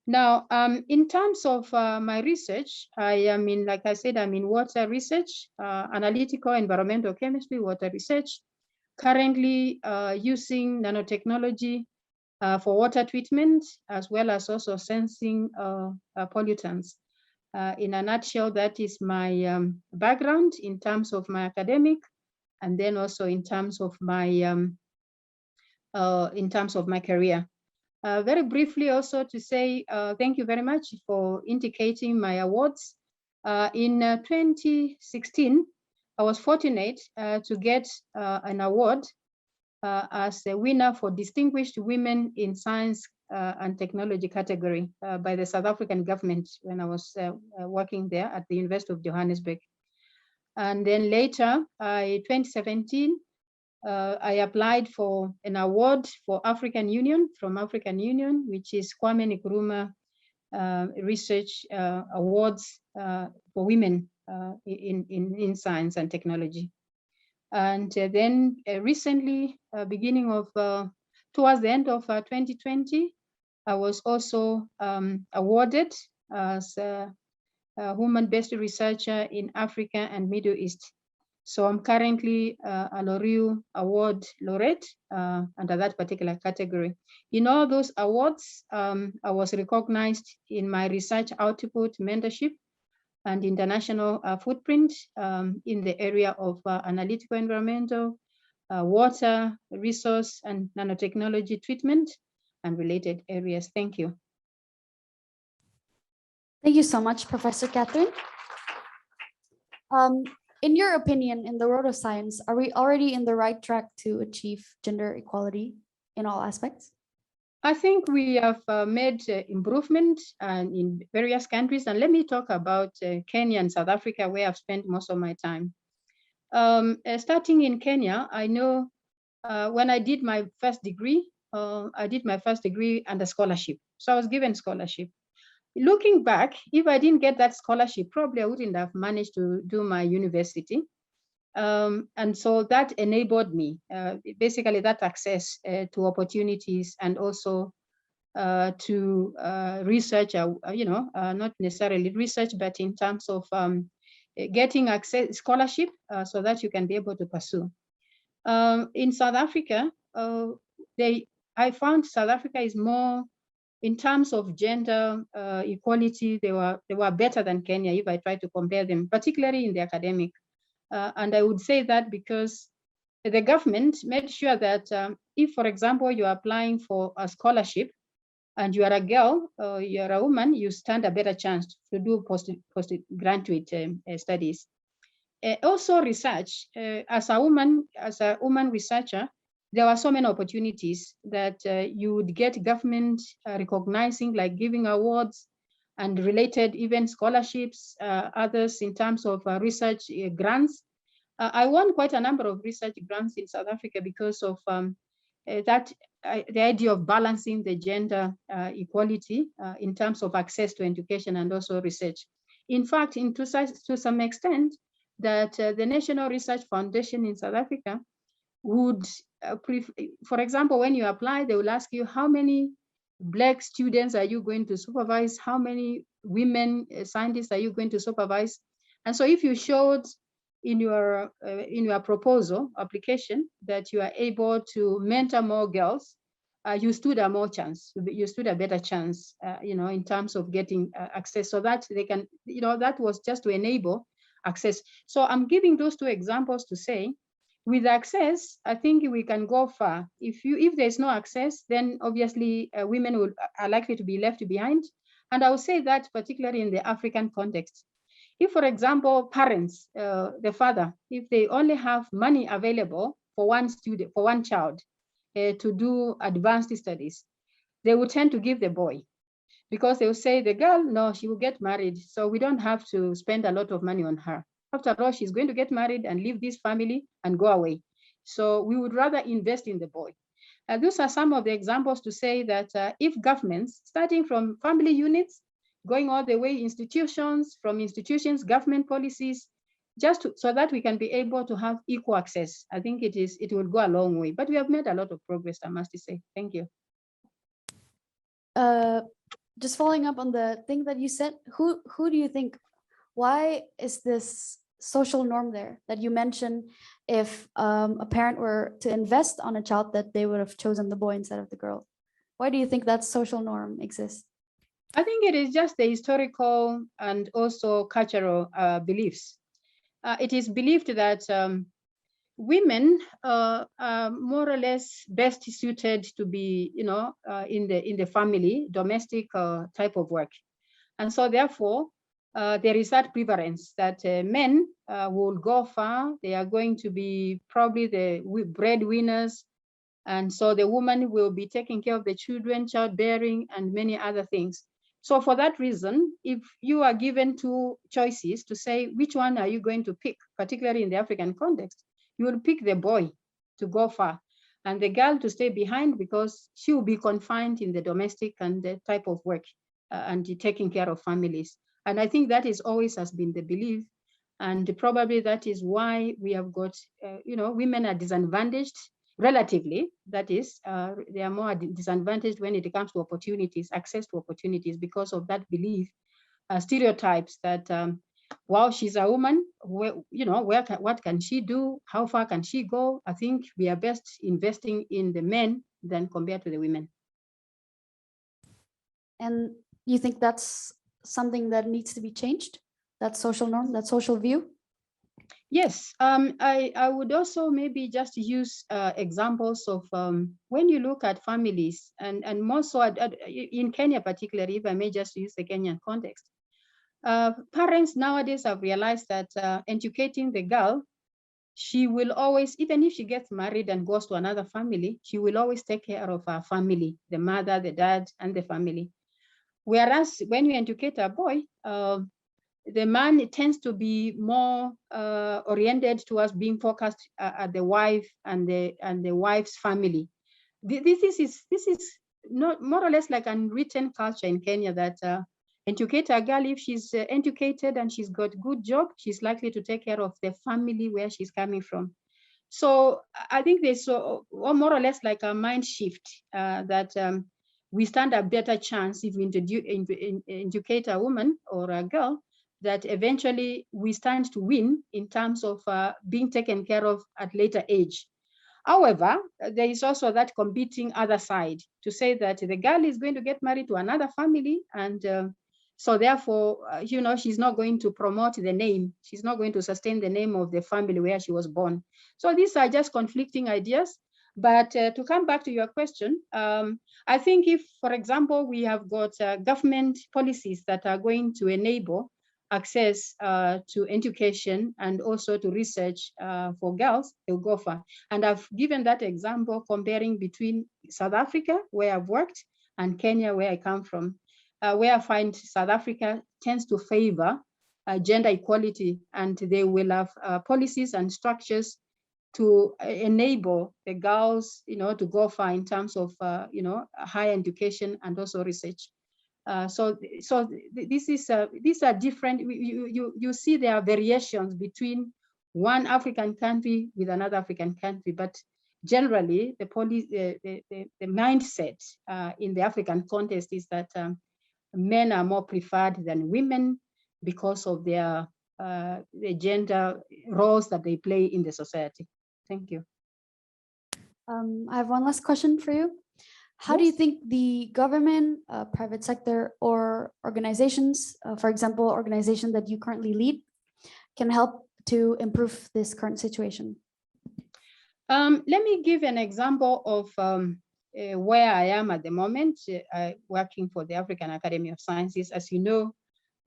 Now, in terms of my research, I am in, like I said, I'm in water research, analytical environmental chemistry, water research, currently using nanotechnology for water treatment, as well as also sensing pollutants. In a nutshell, that is my background in terms of my academic, and then also in terms of my career. Very briefly also to say thank you very much for indicating my awards. In 2016, I was fortunate to get an award as a winner for Distinguished Women in Science and Technology category by the South African government when I was working there at the University of Johannesburg. And then later, 2017, I applied for an award for African Union, from African Union, which is Kwame Nkrumah Research Awards for Women in Science and Technology. And then recently, beginning of, towards the end of 2020, I was also awarded as a woman-based researcher in Africa and Middle East. So I'm currently a L'Oreal Award laureate under that particular category. In all those awards, I was recognized in my research output, mentorship, and international footprint in the area of analytical environmental, water, resource, and nanotechnology treatment and related areas. Thank you. Thank you so much, Professor Catherine. In your opinion, in the world of science, are we already in the right track to achieve gender equality in all aspects? I think we have made improvement in various countries. And let me talk about Kenya and South Africa, where I've spent most of my time. Starting in Kenya, I know when I did my first degree, under scholarship. So I was given scholarship. Looking back, if I didn't get that scholarship, probably I wouldn't have managed to do my university. And so that enabled me, basically that access to opportunities and also to research, not necessarily research, but in terms of getting access scholarship so that you can be able to pursue. In South Africa, I found South Africa is more, in terms of gender equality, they were better than Kenya if I try to compare them, particularly in the academic. And I would say that because the government made sure that if, for example, you're applying for a scholarship and you are a girl, you're a woman, you stand a better chance to do postgraduate studies. Also research, as a woman researcher, there were so many opportunities that you would get government recognizing, like giving awards and related even scholarships, others in terms of research grants. I won quite a number of research grants in South Africa because of the idea of balancing the gender equality in terms of access to education and also research. In fact, to some extent, that the National Research Foundation in South Africa would, for example, when you apply, they will ask you how many Black students are you going to supervise, how many women scientists are you going to supervise. And so if you showed in your proposal application that you are able to mentor more girls, you stood a more chance, you stood a better chance, in terms of getting access, so that they can, that was just to enable access. So I'm giving those two examples to say with access, I think we can go far. If there's no access, then obviously women are likely to be left behind. And I would say that particularly in the African context. If, for example, parents, the father, if they only have money available for one student, for one child to do advanced studies, they will tend to give the boy, because they will say the girl, no, she will get married, so we don't have to spend a lot of money on her. After all, she's going to get married and leave this family and go away. So we would rather invest in the boy. Those are some of the examples to say that if governments, starting from family units, going all the way institutions, from institutions, government policies, so that we can be able to have equal access, I think it will go a long way. But we have made a lot of progress, I must say. Thank you. Just following up on the thing that you said, who do you think, why is this social norm there that you mentioned? If a parent were to invest on a child, that they would have chosen the boy instead of the girl. Why do you think that social norm exists? I think it is just the historical and also cultural beliefs. It is believed that women are more or less best suited to be, in the family, domestic type of work. And so therefore, there is that preference that men will go far. They are going to be probably the breadwinners. And so the woman will be taking care of the children, childbearing, and many other things. So for that reason, if you are given two choices to say, which one are you going to pick, particularly in the African context, you will pick the boy to go far and the girl to stay behind, because she will be confined in the domestic and the type of work and taking care of families. And I think that is always has been the belief. And probably that is why we have got, women are disadvantaged relatively. That is, they are more disadvantaged when it comes to opportunities, access to opportunities, because of that belief, stereotypes that, wow, she's a woman, what can she do? How far can she go? I think we are best investing in the men than compared to the women. And you think that's something that needs to be changed? That social norm, that social view? Yes, I would also maybe just use examples of when you look at families, and more so in Kenya particularly, if I may just use the Kenyan context. Parents nowadays have realized that educating the girl, she will always, even if she gets married and goes to another family, she will always take care of her family, the mother, the dad, and the family. Whereas when you educate a boy, the man tends to be more oriented towards being focused at the wife and the wife's family. This is not more or less like an unwritten culture in Kenya that educate a girl, if she's educated and she's got good job, she's likely to take care of the family where she's coming from. So I think there's more or less like a mind shift that we stand a better chance if we educate a woman or a girl, that eventually we stand to win in terms of being taken care of at later age. However, there is also that competing other side to say that the girl is going to get married to another family, and so therefore, she's not going to promote the name. She's not going to sustain the name of the family where she was born. So these are just conflicting ideas. But to come back to your question, I think if, for example, we have got government policies that are going to enable access to education and also to research for girls, they'll go far. And I've given that example comparing between South Africa, where I've worked, and Kenya, where I come from, where I find South Africa tends to favor gender equality, and they will have policies and structures to enable the girls, to go far in terms of, higher education and also research. So these are different. You see there are variations between one African country with another African country, but generally the mindset in the African context is that men are more preferred than women because of their the gender roles that they play in the society. Thank you. I have one last question for you. How do you think the government, private sector, or organizations, for example, organization that you currently lead, can help to improve this current situation? Let me give an example of where I am at the moment, working for the African Academy of Sciences. As you know,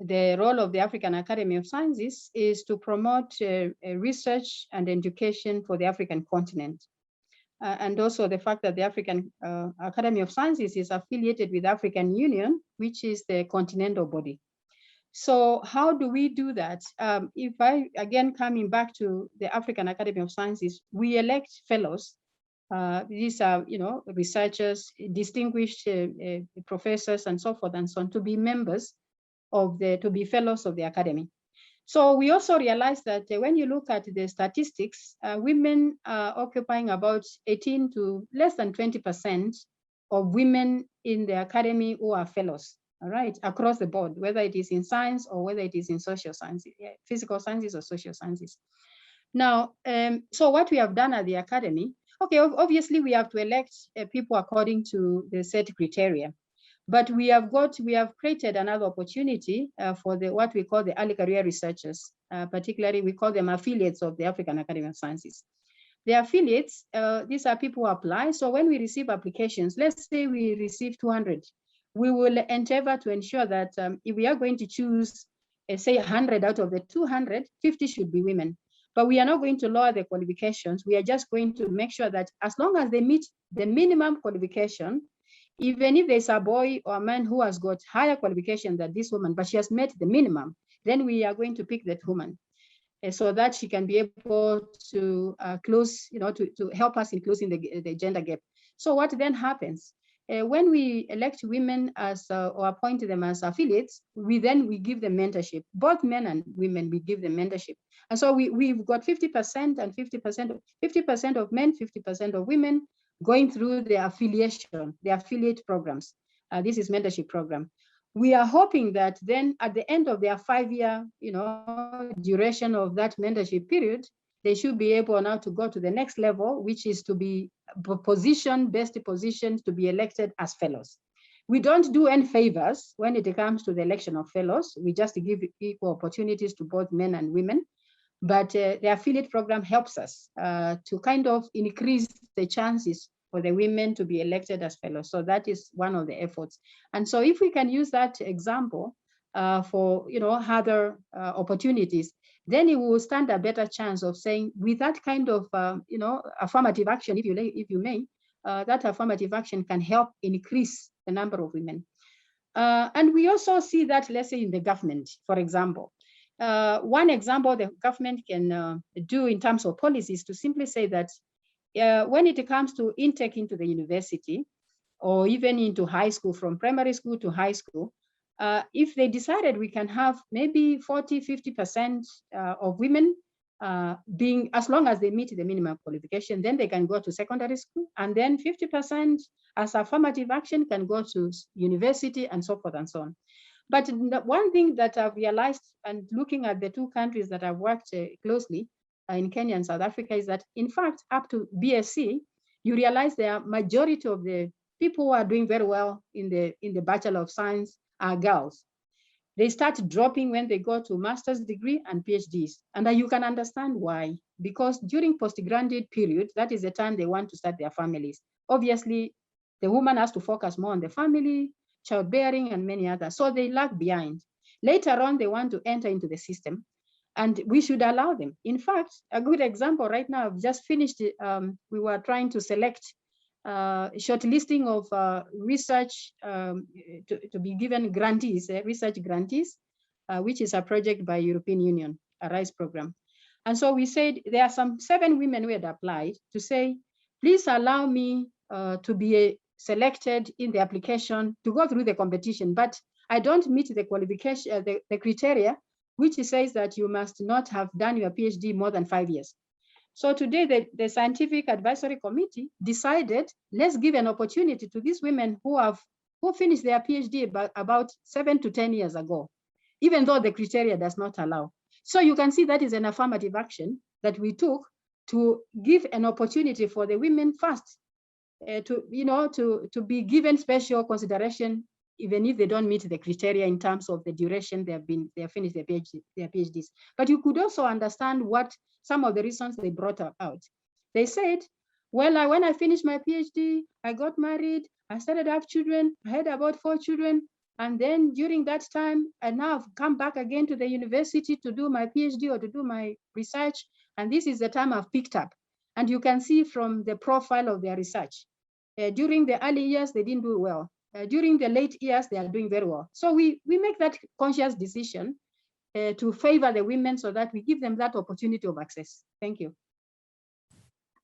the role of the African Academy of Sciences is to promote research and education for the African continent. And also the fact that the African Academy of Sciences is affiliated with the African Union, which is the continental body. So how do we do that? If I, again, coming back to the African Academy of Sciences, we elect fellows. These are, researchers, distinguished professors and so forth and so on, to be members of to be fellows of the academy. So we also realized that when you look at the statistics, women are occupying about 18 to less than 20% of women in the academy who are fellows, all right, across the board, whether it is in science or whether it is in social sciences, physical sciences or social sciences. Now, so what we have done at the academy, okay, obviously we have to elect people according to the set criteria. But we have created another opportunity for what we call the early career researchers. Particularly, we call them affiliates of the African Academy of Sciences. The affiliates, these are people who apply. So when we receive applications, let's say we receive 200, we will endeavor to ensure that if we are going to choose, say 100 out of the 200, 50 should be women. But we are not going to lower the qualifications. We are just going to make sure that as long as they meet the minimum qualification, even if there's a boy or a man who has got higher qualification than this woman, but she has met the minimum, then we are going to pick that woman so that she can be able to close, to help us in closing the gender gap. So what then happens? When we elect women as or appoint them as affiliates, we give them mentorship. Both men and women, we give them mentorship. And so we've got 50% and 50% of men, 50% of women, going through the affiliate programs. This is mentorship program. We are hoping that then at the end of their 5-year, duration of that mentorship period, they should be able now to go to the next level, which is to be best positioned to be elected as fellows. We don't do any favors when it comes to the election of fellows. We just give equal opportunities to both men and women. But the affiliate program helps us to kind of increase the chances for the women to be elected as fellows. So that is one of the efforts. And so if we can use that example for other opportunities, then it will stand a better chance of saying, with that kind of affirmative action, if you may, that affirmative action can help increase the number of women. And we also see that, let's say, in the government, for example. One example the government can do in terms of policies to simply say that when it comes to intake into the university or even into high school, from primary school to high school, if they decided we can have maybe 40–50% of women being, as long as they meet the minimum qualification, then they can go to secondary school, and then 50% as affirmative action can go to university, and so forth and so on. But one thing that I've realized, and looking at the two countries that I've worked closely in Kenya and South Africa, is that in fact, up to BSc, you realize the majority of the people who are doing very well in the Bachelor of Science are girls. They start dropping when they go to master's degree and PhDs. And you can understand why. Because during postgraduate period, that is the time they want to start their families. Obviously, the woman has to focus more on the family, childbearing, and many others. So they lag behind. Later on, they want to enter into the system, and we should allow them. In fact, a good example right now, I've just finished, we were trying to select shortlisting of research to be given grantees, research grantees, which is a project by European Union, a RISE program. And so we said, there are some 7 women who had applied to say, please allow me to be selected in the application to go through the competition, but I don't meet the qualification, the criteria, which says that you must not have done your PhD more than 5 years. So today, the Scientific Advisory Committee decided, let's give an opportunity to these women who finished their PhD about 7 to 10 years ago, even though the criteria does not allow. So you can see that is an affirmative action that we took to give an opportunity for the women first to be given special consideration, even if they don't meet the criteria in terms of the duration they have finished their PhDs. But you could also understand what some of the reasons they brought out. They said, well, when I finished my PhD, I got married, I started to have children, I had about 4 children. And then during that time, I now have come back again to the university to do my PhD or to do my research. And this is the time I've picked up. And you can see from the profile of their research. During the early years, they didn't do well. During the late years, they are doing very well. So we make that conscious decision to favor the women so that we give them that opportunity of access. Thank you.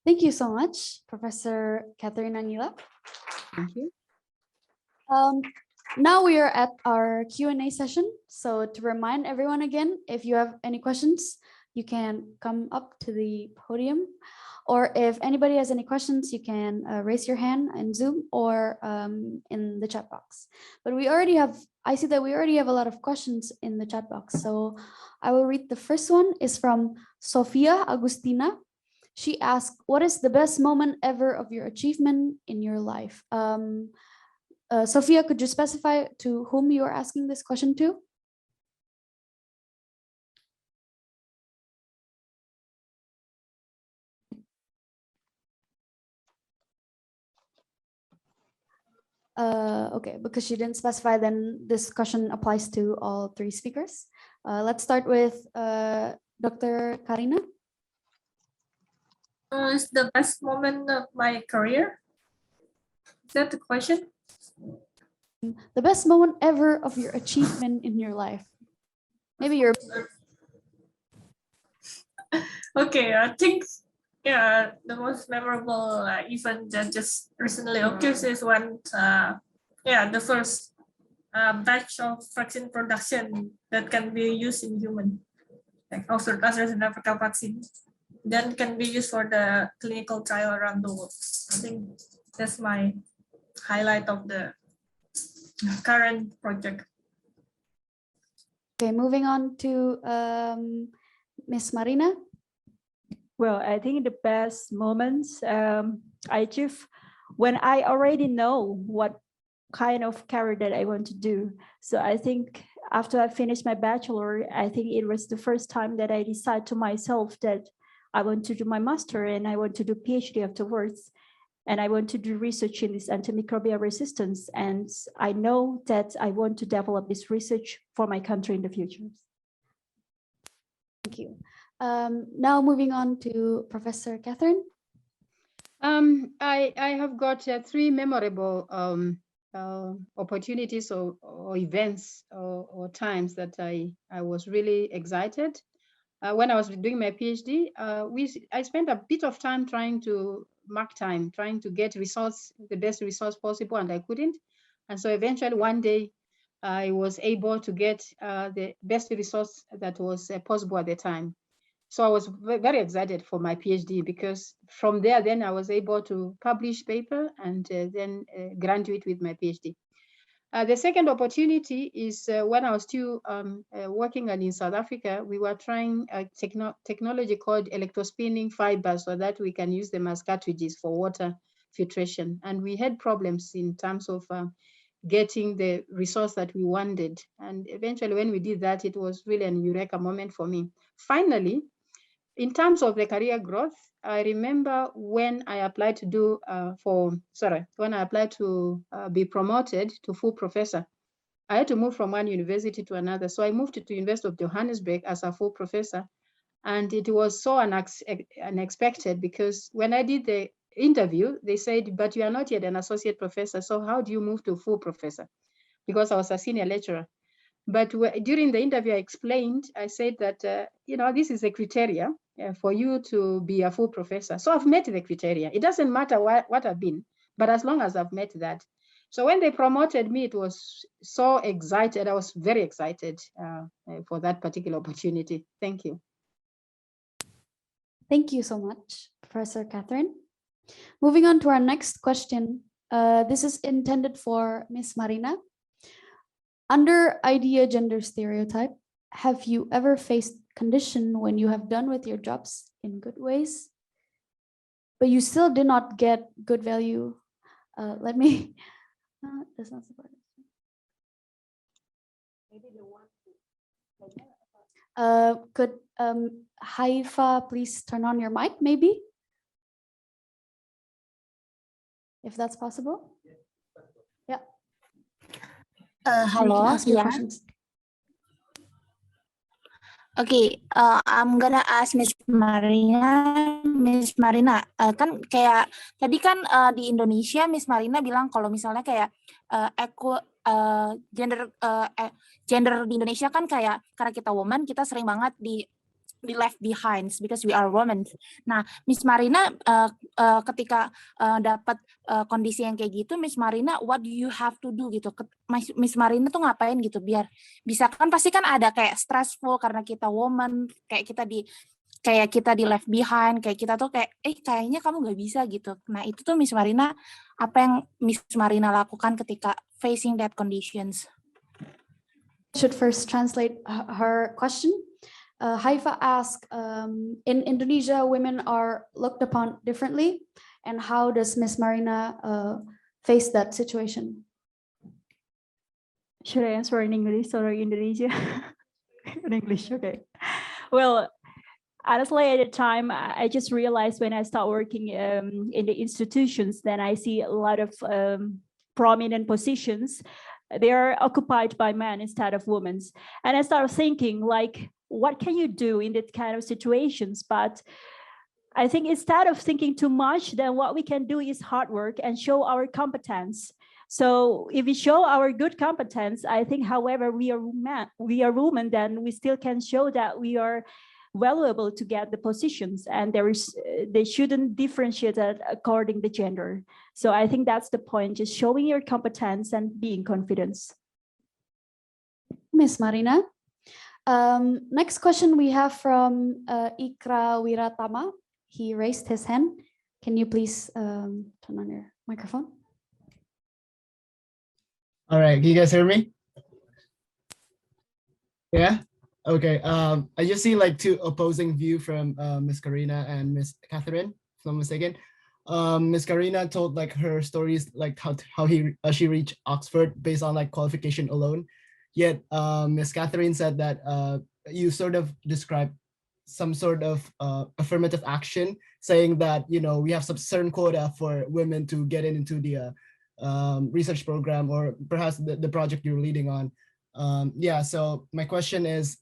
Thank you so much, Professor Catherine and Mila. Thank you. Now we are at our Q&A session. So to remind everyone again, if you have any questions, you can come up to the podium. Or if anybody has any questions, you can raise your hand in Zoom or in the chat box. But I see that we already have a lot of questions in the chat box. So I will read the first one. Is from Sofia Agustina. She asked, what is the best moment ever of your achievement in your life? Sophia, could you specify to whom you are asking this question to? Okay, because she didn't specify, then this question applies to all 3 speakers. Let's start with Dr. Karina. It's the best moment of my career. Is that the question? The best moment ever of your achievement in your life. Maybe your. Okay, I think the most memorable event that just recently occurred is when the first batch of vaccine production that can be used in human, like AstraZeneca vaccine, then can be used for the clinical trial around the world. I think that's my highlight of the current project. Okay, moving on to Miss Marina. Well, I think the best moments I achieve when I already know what kind of career that I want to do. So I think after I finished my bachelor, I think it was the first time that I decided to myself that I want to do my master and I want to do PhD afterwards. And I want to do research in this antimicrobial resistance. And I know that I want to develop this research for my country in the future. Thank you. Now moving on to Professor Catherine. I have got 3 memorable opportunities or events or times that I was really excited. When I was doing my PhD, I spent a bit of time trying to mark time, trying to get results, the best results possible, and I couldn't. And so eventually one day, I was able to get the best results that was possible at the time. So I was very excited for my PhD because from there, then I was able to publish paper and then graduate with my PhD. The second opportunity is when I was still working in South Africa, we were trying a technology called electrospinning fibers so that we can use them as cartridges for water filtration. And we had problems in terms of getting the resource that we wanted. And eventually when we did that, it was really an eureka moment for me. Finally, in terms of the career growth, I remember when I applied to be promoted to full professor, I had to move from one university to another. So I moved to University of Johannesburg as a full professor. And it was so unexpected because when I did the interview, they said, but you are not yet an associate professor. So how do you move to full professor? Because I was a senior lecturer. But during the interview, I said that, this is a criteria for you to be a full professor. So I've met the criteria. It doesn't matter what I've been, but as long as I've met that. So when they promoted me, it was so excited. I was very excited for that particular opportunity. Thank you. Thank you so much, Professor Catherine. Moving on to our next question. This is intended for Ms. Marina. Under idea gender stereotype, have you ever faced condition when you have done with your jobs in good ways, but you still did not get good value? That's not support. Maybe the one. Could Haifa please turn on your mic, maybe? if that's possible. Yeah. You can Hello, ask your yeah. questions. Okay, I'm gonna ask Miss Marina. Miss Marina, kan kayak tadi kan di Indonesia, Miss Marina bilang kalau misalnya kayak gender di Indonesia kan kayak karena kita woman, kita sering banget di left behind because we are women. Nah, Miss Marina ketika dapat kondisi yang kayak gitu, Miss Marina, what do you have to do gitu? Miss Marina tuh ngapain gitu biar bisa, kan pasti kan ada kayak stressful karena kita woman, kayak kita di left behind, kayak kita tuh kayak kayaknya kamu nggak bisa gitu. Nah, itu tuh Miss Marina, apa yang Miss Marina lakukan ketika facing that conditions? Should first translate her question. Haifa asked, in Indonesia, women are looked upon differently, and how does Miss Marina face that situation? Should I answer in English or Indonesia? In English, okay. Well, honestly, at the time, I just realized when I start working in the institutions, then I see a lot of prominent positions. They are occupied by men instead of women. And I started thinking, like, what can you do in that kind of situations? But I think instead of thinking too much, then what we can do is hard work and show our competence. So if we show our good competence, I think, however, we are women, then we still can show that we are valuable to get the positions, and they shouldn't differentiate that according to gender. So I think that's the point, just showing your competence and being confident. Miss Marina. Next question we have from Ikra Wiratama. He raised his hand. Can you please turn on your microphone? All right, can you guys hear me? Yeah? Okay, I just see like two opposing view from Miss Karina and Miss Catherine, if I'm not mistaken. Miss Karina told like her stories, like how she reached Oxford based on like qualification alone. Yet Miss Catherine said that you sort of described some sort of affirmative action, saying that, you know, we have some certain quota for women to get into the research program, or perhaps the project you're leading on. Yeah, so my question is,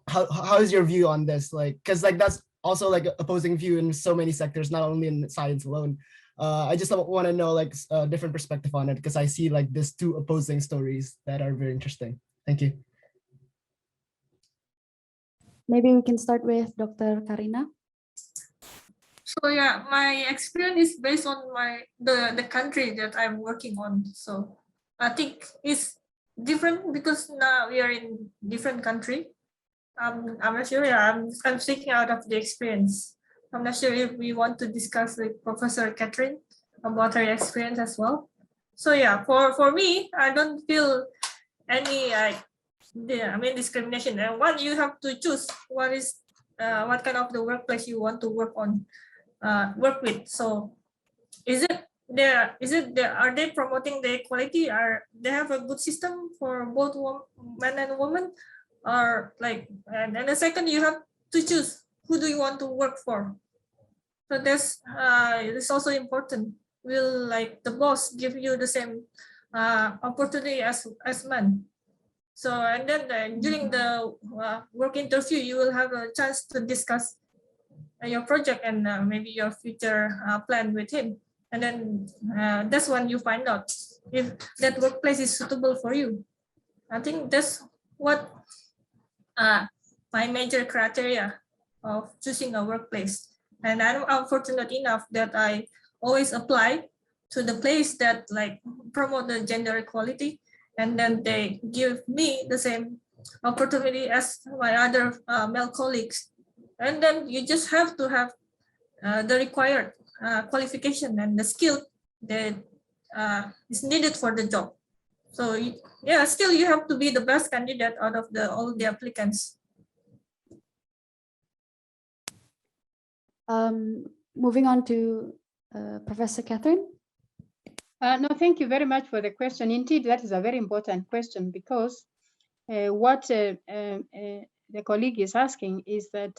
how is your view on this? Like, because like that's also like an opposing view in so many sectors, not only in science alone. I just want to know like a different perspective on it, because I see like these two opposing stories that are very interesting. Thank you. Maybe we can start with Dr. Karina. So yeah, my experience is based on the country that I'm working on. So I think it's different because now we are in different country. I'm not sure. Yeah, I'm speaking out of the experience. I'm not sure if we want to discuss with Professor Catherine about her experience as well. So yeah, for me, I don't feel any discrimination. And one, you have to choose what kind of the workplace you want to work with. So are they promoting the equality? Are they have a good system for both men and women? Or like, and the second, you have to choose who do you want to work for. So that's it's also important. Will like the boss give you the same opportunity as men? So and then during the work interview, you will have a chance to discuss your project and maybe your future plan with him. And then that's when you find out if that workplace is suitable for you. I think that's what my major criteria of choosing a workplace. And I'm fortunate enough that I always apply to the place that like promote the gender equality, and then they give me the same opportunity as my other male colleagues. And then you just have to have the required qualification and the skill that is needed for the job. So yeah, still you have to be the best candidate out of all the applicants. Moving on to Professor Catherine. No, thank you very much for the question. Indeed, that is a very important question, because what the colleague is asking is that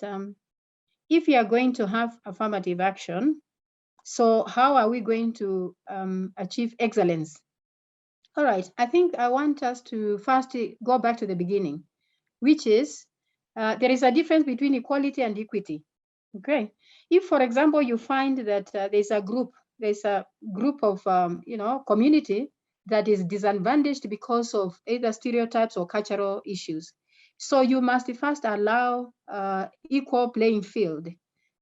if you are going to have affirmative action, So how are we going to achieve excellence? All right, I think I want us to first go back to the beginning, which is there is a difference between equality and equity. Okay, if, for example, you find that there's a group of community that is disadvantaged because of either stereotypes or cultural issues, so you must first allow equal playing field.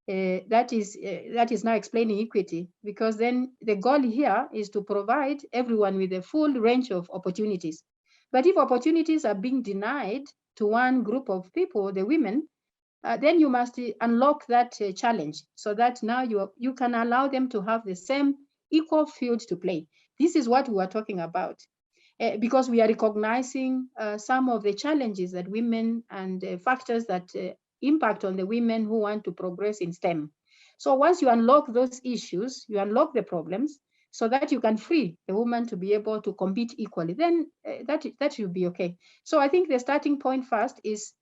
That is now explaining equity, because then the goal here is to provide everyone with a full range of opportunities. But if opportunities are being denied to one group of people, the women, then you must unlock that challenge, so that now you can allow them to have the same equal field to play. This is what we are talking about, because we are recognizing some of the challenges that women and factors that impact on the women who want to progress in STEM. So once you unlock those issues, you unlock the problems, so that you can free the woman to be able to compete equally, then that should be okay. So I think the starting point first is,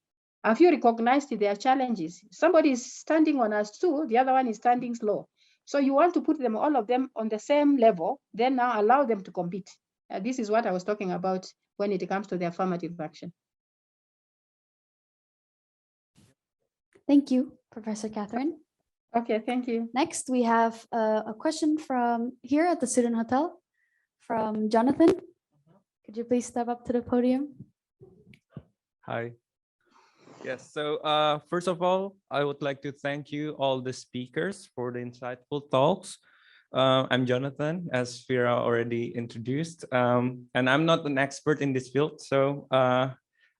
have you recognized their challenges? Somebody is standing on a stool, the other one is standing slow. So you want to put them, all of them, on the same level, then now allow them to compete. This is what I was talking about when it comes to the affirmative action. Thank you, Professor Catherine. Okay, thank you. Next, we have a question from here at the Student Hotel from Jonathan. Could you please step up to the podium? Hi. Yes, so first of all, I would like to thank you, all the speakers, for the insightful talks. I'm Jonathan, as Vera already introduced, and I'm not an expert in this field, so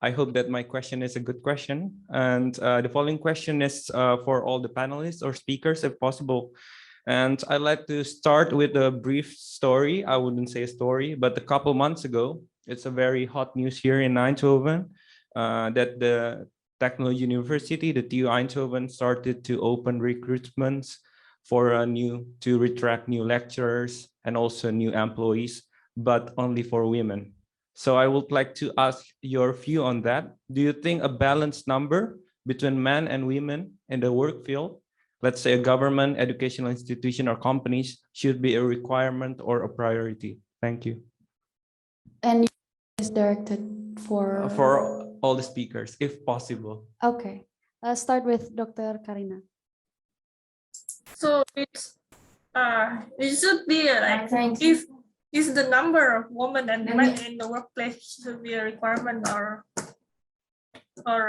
I hope that my question is a good question. And the following question is for all the panelists or speakers, if possible. And I'd like to start with a brief story. I wouldn't say a story, but a couple months ago, it's a very hot news here in Eindhoven, that the Technology University, the TU Eindhoven, started to open recruitments for to retract new lecturers and also new employees, but only for women. So I would like to ask your view on that. Do you think a balanced number between men and women in the work field, let's say a government, educational institution, or companies, should be a requirement or a priority? Thank you. And is directed for all the speakers, if possible. Okay, let's start with Dr. Karina. So it should be like, if the number of women and men in the workplace should be a requirement or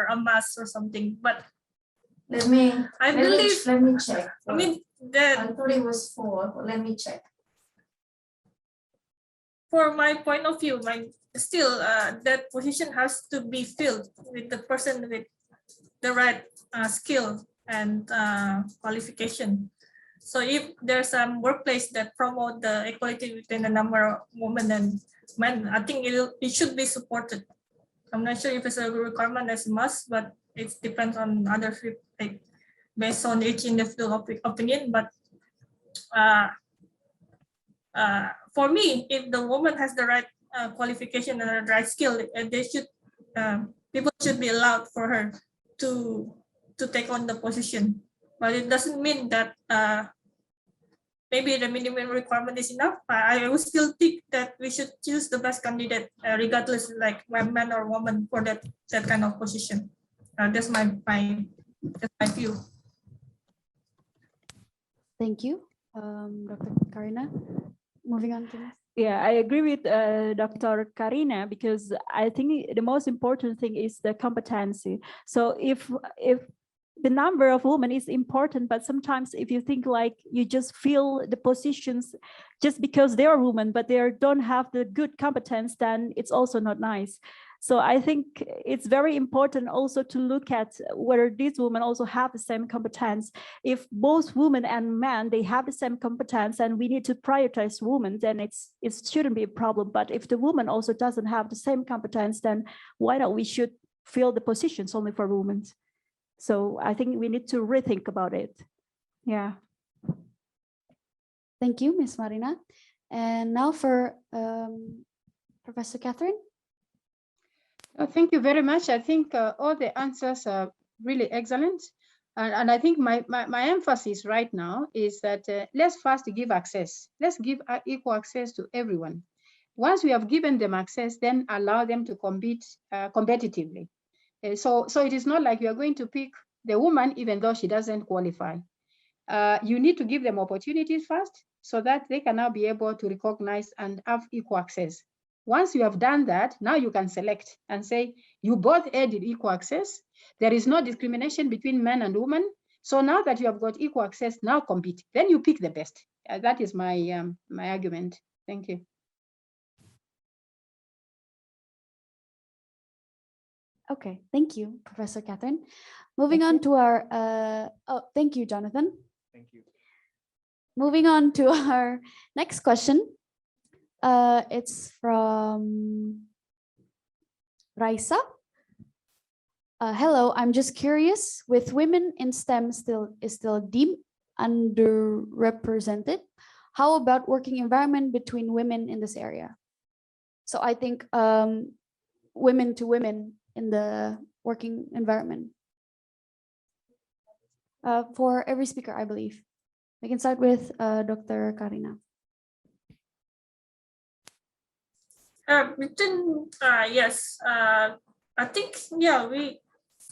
a must or something. But let me check. I mean that I thought it was 4, but let me check. For my point of view, still that position has to be filled with the person with the right skill and qualification. So if there's some workplace that promote the equality between the number of women and men, I think it should be supported. I'm not sure if it's a requirement as a must, but it depends on other, like, based on each individual opinion. But for me, if the woman has the right qualification and the right skill, people should be allowed for her to take on the position. But it doesn't mean that maybe the minimum requirement is enough. I would still think that we should choose the best candidate, regardless, like man or woman, for that kind of position. That's my view. Thank you, Dr. Karina. Moving on to this. Yeah, I agree with Dr. Karina, because I think the most important thing is the competency. So if the number of women is important, but sometimes if you think like you just fill the positions just because they are women, but they don't have the good competence, then it's also not nice. So I think it's very important also to look at whether these women also have the same competence. If both women and men, they have the same competence and we need to prioritize women, then it shouldn't be a problem. But if the woman also doesn't have the same competence, then why not we should fill the positions only for women? So I think we need to rethink about it. Yeah. Thank you, Ms. Marina. And now for Professor Catherine. Thank you very much. I think all the answers are really excellent. And I think my emphasis right now is that let's first give access. Let's give equal access to everyone. Once we have given them access, then allow them to compete competitively. So it is not like you are going to pick the woman even though she doesn't qualify. You need to give them opportunities first so that they can now be able to recognize and have equal access. Once you have done that, now you can select and say, you both added equal access. There is no discrimination between men and women. So now that you have got equal access, now compete. Then you pick the best. That is my my argument. Thank you. Okay, thank you, Professor Catherine. Moving on to our, oh, thank you, Jonathan. Thank you. Moving on to our next question. It's from Raisa. Hello, I'm just curious, with women in STEM still deemed underrepresented, how about working environment between women in this area? So I think women to women in the working environment. For every speaker, I believe. We can start with Dr. Karina. Yes, I think, yeah, we,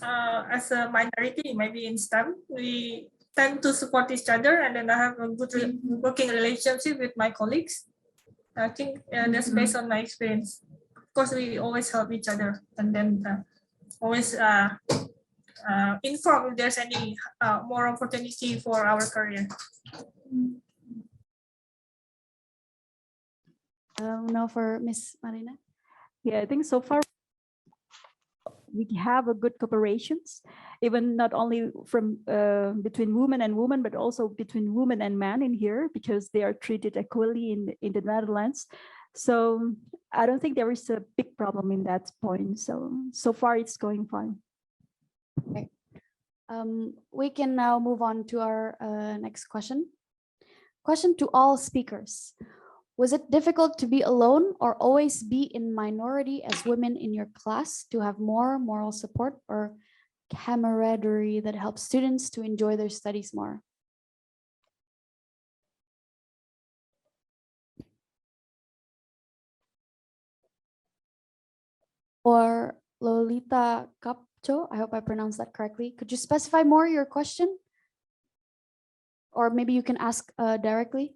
as a minority, maybe in STEM, we tend to support each other, and then I have a good working relationship with my colleagues. I think that's based on my experience. Of course, we always help each other, and then always inform if there's any more opportunity for our career. Now for Miss Marina. Yeah, I think so far we have a good cooperations, even not only from between women and women, but also between women and men in here, because they are treated equally in the Netherlands. So I don't think there is a big problem in that point. So far it's going fine. Okay. We can now move on to our next question. Question to all speakers. Was it difficult to be alone or always be in minority as women in your class to have more moral support or camaraderie that helps students to enjoy their studies more? Or Lolita Capcho, I hope I pronounced that correctly. Could you specify more your question? Or maybe you can ask directly.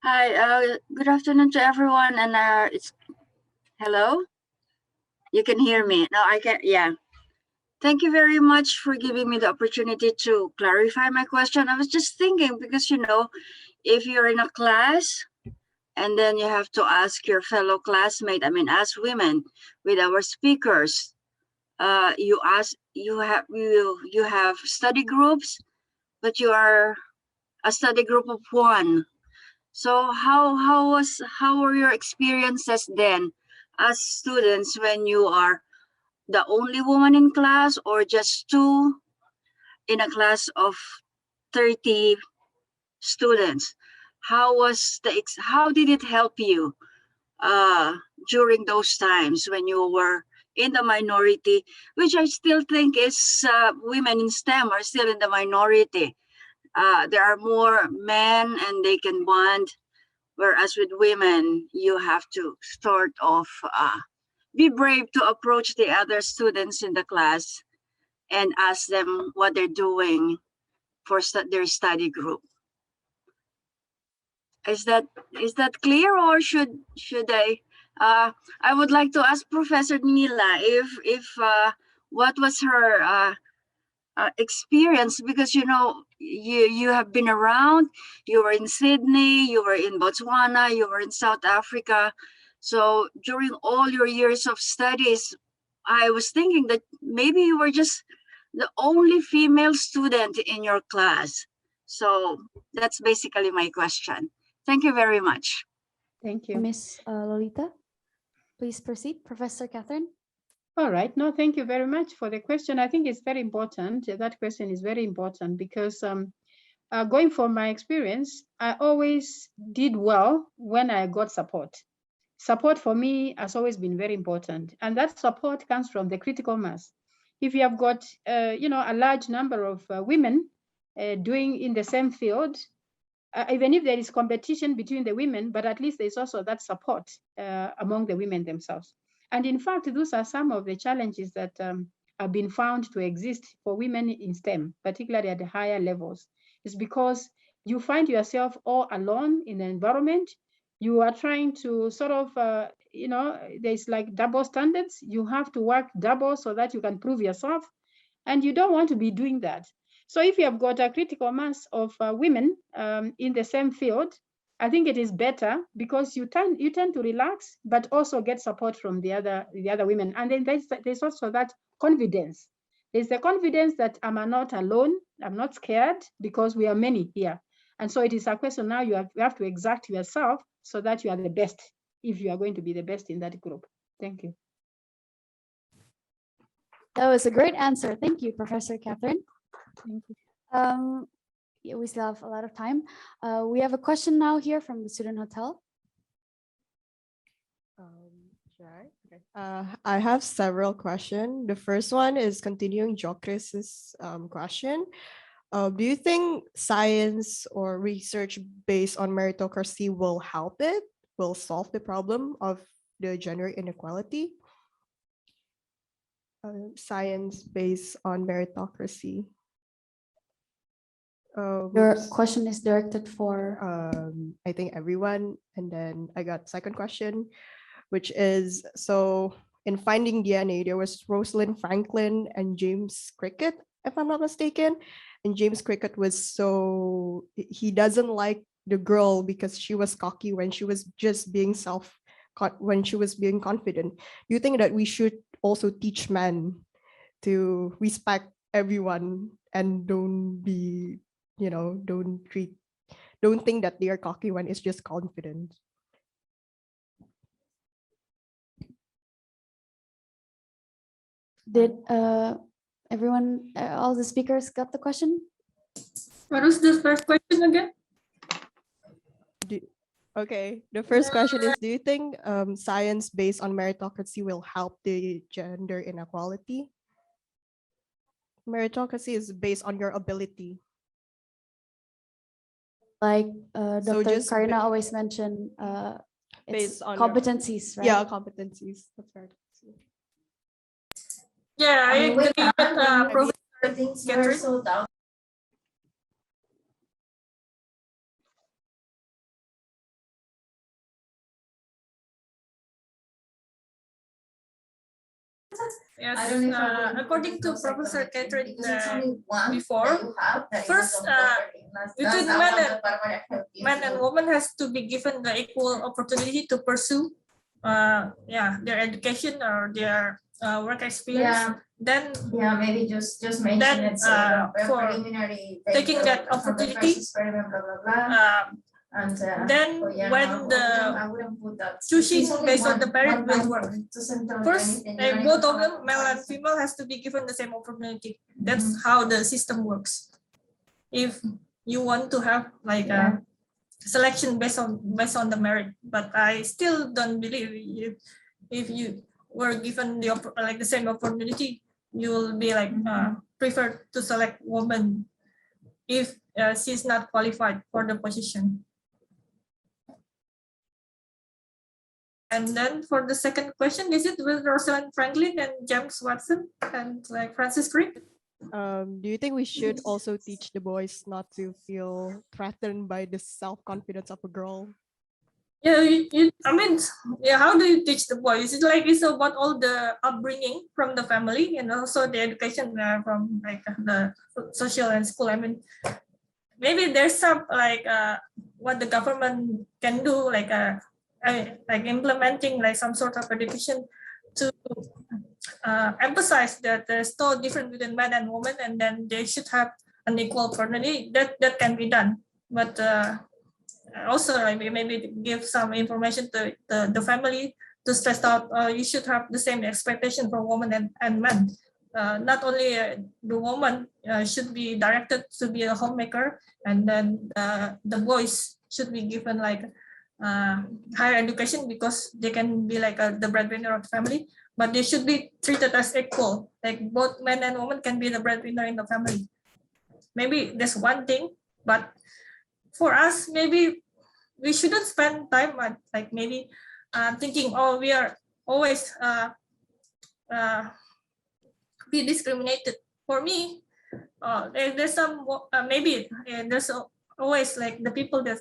Hi, good afternoon to everyone, and it's hello. You can hear me? No, I can. Yeah. Thank you very much for giving me the opportunity to clarify my question. I was just thinking, because if you're in a class and then you have to ask your fellow classmate, I mean, as women with our speakers, you have study groups, but you are a study group of one. So how were your experiences then as students when you are the only woman in class, or just two in a class of 30 students? How did it help you during those times when you were in the minority, which I still think is women in STEM are still in the minority. There are more men and they can bond, whereas with women, you have to sort of be brave to approach the other students in the class and ask them what they're doing for their study group. Is that clear, or should I? I would like to ask Professor Mila if what was her experience, because you have been around. You were in Sydney, you were in Botswana, you were in South Africa. So during all your years of studies, I was thinking that maybe you were just the only female student in your class. So that's basically my question. Thank you very much. Thank you. Miss Lolita, please proceed. Professor Catherine. All right. No, thank you very much for the question. I think it's very important. That question is very important because going from my experience, I always did well when I got support. Support for me has always been very important. And that support comes from the critical mass. If you have got, a large number of women doing in the same field, even if there is competition between the women, but at least there's also that support among the women themselves. And in fact, those are some of the challenges that have been found to exist for women in STEM, particularly at the higher levels. It's because you find yourself all alone in the environment. You are trying to sort of, there's like double standards. You have to work double so that you can prove yourself. And you don't want to be doing that. So if you have got a critical mass of women in the same field, I think it is better because you tend to relax, but also get support from the other women. And then there's also that confidence. There's the confidence that I'm not alone, I'm not scared because we are many here. And so it is a question now you have to exact yourself so that you are the best, if you are going to be the best in that group. Thank you. That was a great answer. Thank you, Professor Catherine. Thank you. Yeah, we still have a lot of time. We have a question now here from the student hotel. I have several questions. The first one is continuing Jokris's question. Do you think science or research based on meritocracy will help it, will solve the problem of the gender inequality? Science based on meritocracy. Your question is directed for? I think everyone. And then I got second question, which is, so in Finding DNA, there was Rosalind Franklin and James Cricket, if I'm not mistaken. And James Cricket he doesn't like the girl because she was cocky when she was just being confident. Do you think that we should also teach men to respect everyone and don't think that they are cocky when it's just confident? Did everyone, all the speakers got the question? What was the first question again? Okay, the first question is, do you think science based on meritocracy will help the gender inequality? Meritocracy is based on your ability. Like Dr. Karina always mentioned, based on competencies, right? Yeah, competencies. That's right. Yeah, I agree with Professor Catherine. Yes, according to Professor Catherine before, first, between men and women has to be given the equal opportunity to pursue their education or their work experience. Then maybe just mention it for taking that opportunity. Then when the choosing based on the merit will work. First, both of them, male and female, has to be given the same opportunity. That's how the system works. If you want to have like a selection based on the merit, but I still don't believe if you were given the same opportunity, you will be like preferred to select woman if she's not qualified for the position. And then for the second question, is it with Rosalind Franklin and James Watson and like Francis Crick? Do you think we should also teach the boys not to feel threatened by the self-confidence of a girl? Yeah, how do you teach the boys? It's about all the upbringing from the family and also the education from like the social and school. I mean, maybe there's some what the government can do, like implementing like some sort of education to emphasize that there's no difference between men and women, and then they should have an equal opportunity. That can be done, but also maybe give some information to the family to stress out, you should have the same expectation for women and men. Not only the woman should be directed to be a homemaker, and then the boys should be given like higher education because they can be like the breadwinner of the family, but they should be treated as equal. Like both men and women can be the breadwinner in the family. Maybe that's one thing, but for us, maybe we shouldn't spend time at like maybe thinking, oh, we are always be discriminated. For me, there's some maybe there's always like the people that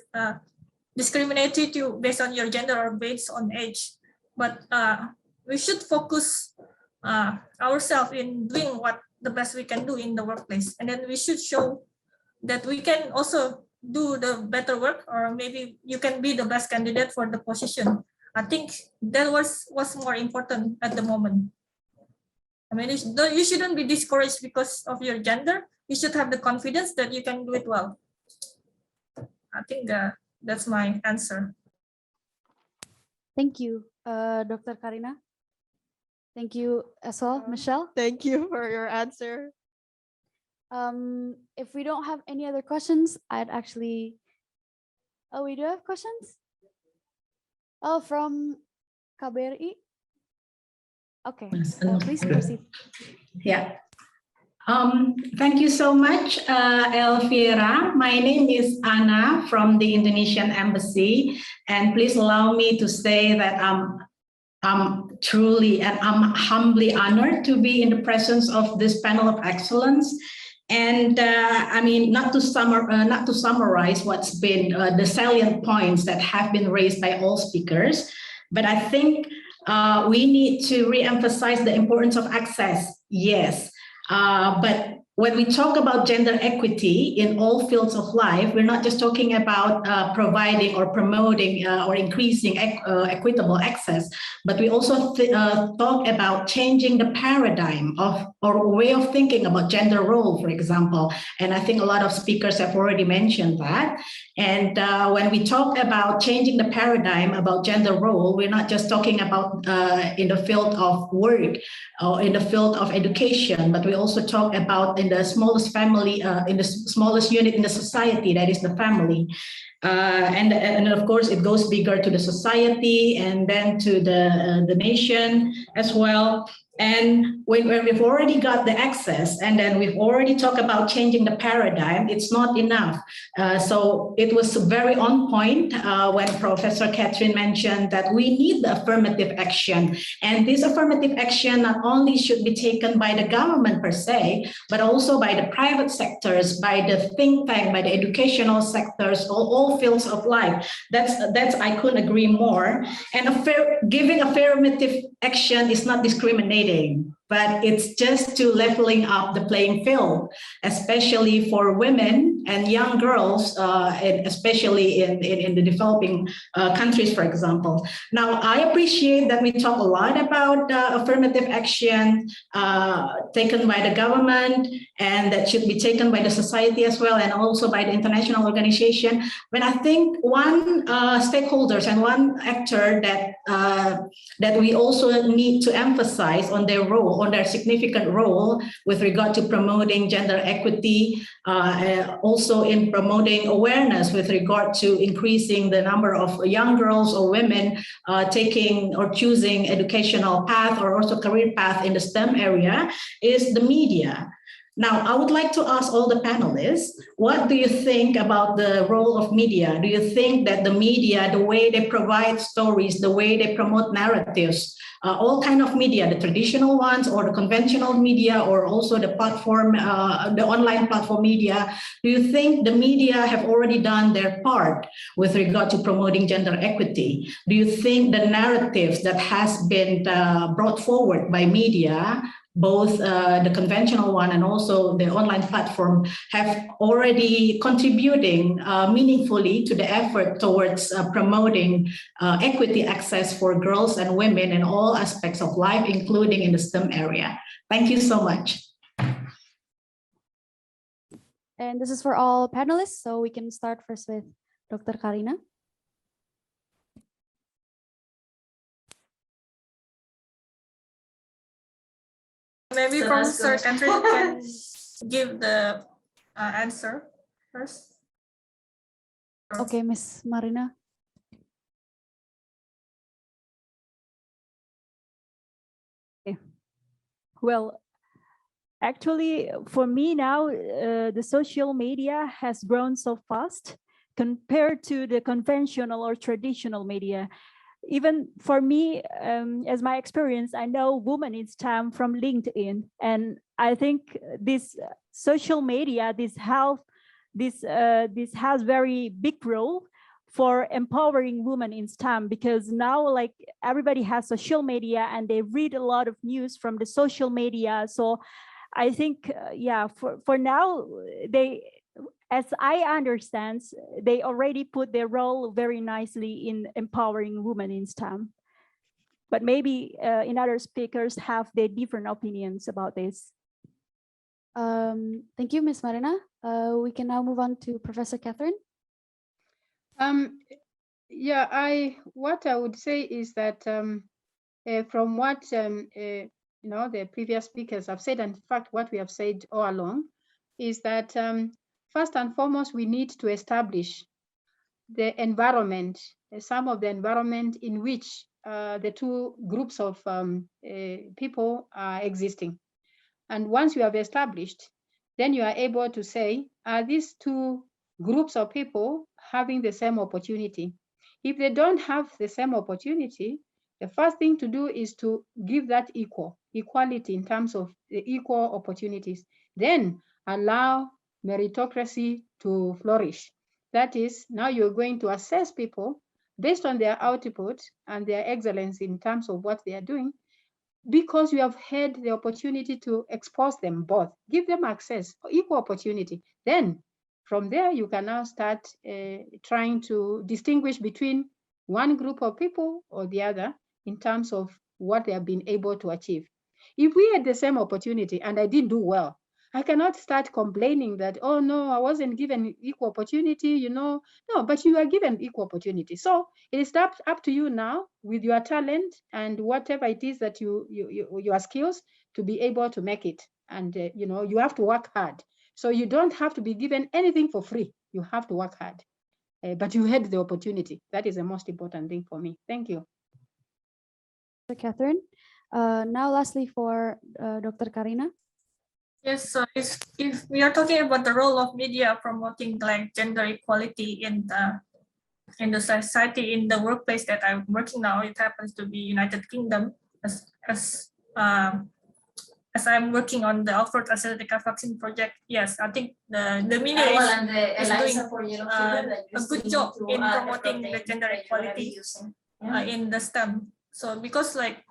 discriminated you based on your gender or based on age, but we should focus ourselves in doing what the best we can do in the workplace, and then we should show that we can also do the better work, or maybe you can be the best candidate for the position. I think that was more important at the moment. I mean, you shouldn't be discouraged because of your gender. You should have the confidence that you can do it well. I think that's my answer. Thank you, Dr. Karina. Thank you as well, Michelle. Thank you for your answer. If we don't have any other questions, I'd actually, oh, we do have questions? Oh, from KBRI? Okay, please proceed. Yeah. Thank you so much, Elvira. My name is Anna from the Indonesian Embassy, and please allow me to say that I'm truly and I'm humbly honored to be in the presence of this panel of excellence. And I mean, not to summarize what's been the salient points that have been raised by all speakers, but I think we need to re-emphasize the importance of access, yes. But when we talk about gender equity in all fields of life, we're not just talking about providing or promoting or increasing equitable access, but we also talk about changing the paradigm of or way of thinking about gender role, for example. And I think a lot of speakers have already mentioned that. And when we talk about changing the paradigm about gender role, we're not just talking about in the field of work or in the field of education, but we also talk about in the smallest family, in the smallest unit in the society, that is the family. And of course, it goes bigger to the society and then to the nation as well. And when we've already got the access and then we've already talked about changing the paradigm, it's not enough. So it was very on point when Professor Catherine mentioned that we need the affirmative action. And this affirmative action not only should be taken by the government per se, but also by the private sectors, by the think tank, by the educational sectors, all fields of life. That's I couldn't agree more. And giving affirmative action is not discriminating, but it's just to leveling up the playing field, especially for women and young girls, and especially in the developing countries, for example. Now, I appreciate that we talk a lot about affirmative action taken by the government, and that should be taken by the society as well, and also by the international organization. But I think one stakeholders and one actor that we also need to emphasize on their role, on their significant role with regard to promoting gender equity, also in promoting awareness with regard to increasing the number of young girls or women taking or choosing educational path or also career path in the STEM area, is the media. Now, I would like to ask all the panelists, what do you think about the role of media? Do you think that the media, the way they provide stories, the way they promote narratives, all kind of media, the traditional ones or the conventional media, or also the platform, the online platform media, do you think the media have already done their part with regard to promoting gender equity? Do you think the narratives that has been brought forward by media, both the conventional one and also the online platform, have already contributing meaningfully to the effort towards promoting equity access for girls and women in all aspects of life, including in the STEM area? Thank you so much. And this is for all panelists, so we can start first with Dr. Karina. Maybe So from that's Sir good. Catherine can give the answer first. Okay, Miss Marina. Well, actually, for me now, the social media has grown so fast compared to the conventional or traditional media. Even for me, as my experience, I know Women in STEM from LinkedIn, and I think this social media, this has very big role for empowering women in STEM, because now like everybody has social media and they read a lot of news from the social media. So I think, yeah, for now, as I understand, they already put their role very nicely in empowering women in STEM. But maybe in other speakers have their different opinions about this. Thank you, Ms. Marina. We can now move on to Professor Catherine. Yeah, what I would say is that from what the previous speakers have said, and in fact what we have said all along, is that first and foremost we need to establish the environment, some of the environment in which the two groups of people are existing. And once you have established, then you are able to say, are these two groups of people having the same opportunity? If they don't have the same opportunity, the first thing to do is to give that equality in terms of the equal opportunities. Then allow meritocracy to flourish. That is, now you're going to assess people based on their output and their excellence in terms of what they are doing, because you have had the opportunity to expose them both, give them access, equal opportunity. Then from there, you can now start trying to distinguish between one group of people or the other in terms of what they have been able to achieve. If we had the same opportunity and I didn't do well, I cannot start complaining that, oh no, I wasn't given equal opportunity, No, but you are given equal opportunity. So it is up to you now with your talent and whatever it is that your skills to be able to make it. And you have to work hard. So you don't have to be given anything for free. You have to work hard. But you had the opportunity. That is the most important thing for me. Thank you. Catherine. Now lastly for Dr. Karina. Yes, so if we are talking about the role of media promoting like gender equality in the society, in the workplace that I'm working now, it happens to be United Kingdom as I'm working on the Oxford AstraZeneca vaccine project. Yes, I think the media is doing a good job in promoting the gender equality in the STEM. So because like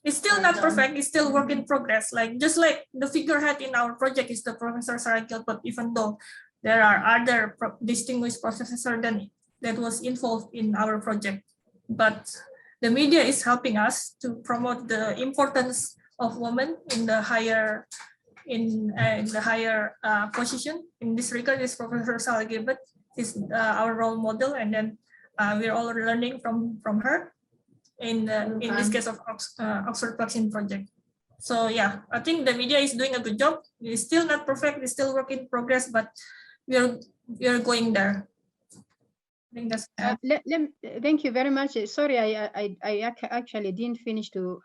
it's still not perfect, it's still work in progress. Like just like the figurehead in our project is the Professor Sarah Gilbert, even though there are other distinguished professors that was involved in our project. But the media is helping us to promote the importance of women in the higher position. In this regard, is Professor Sarah Gilbert is our role model, and then we're all learning from her in this case of Oxford vaccine project. So yeah, I think the media is doing a good job. It's still not perfect, it's still work in progress, but we're going there. I think that's thank you very much. Sorry, I actually didn't finish to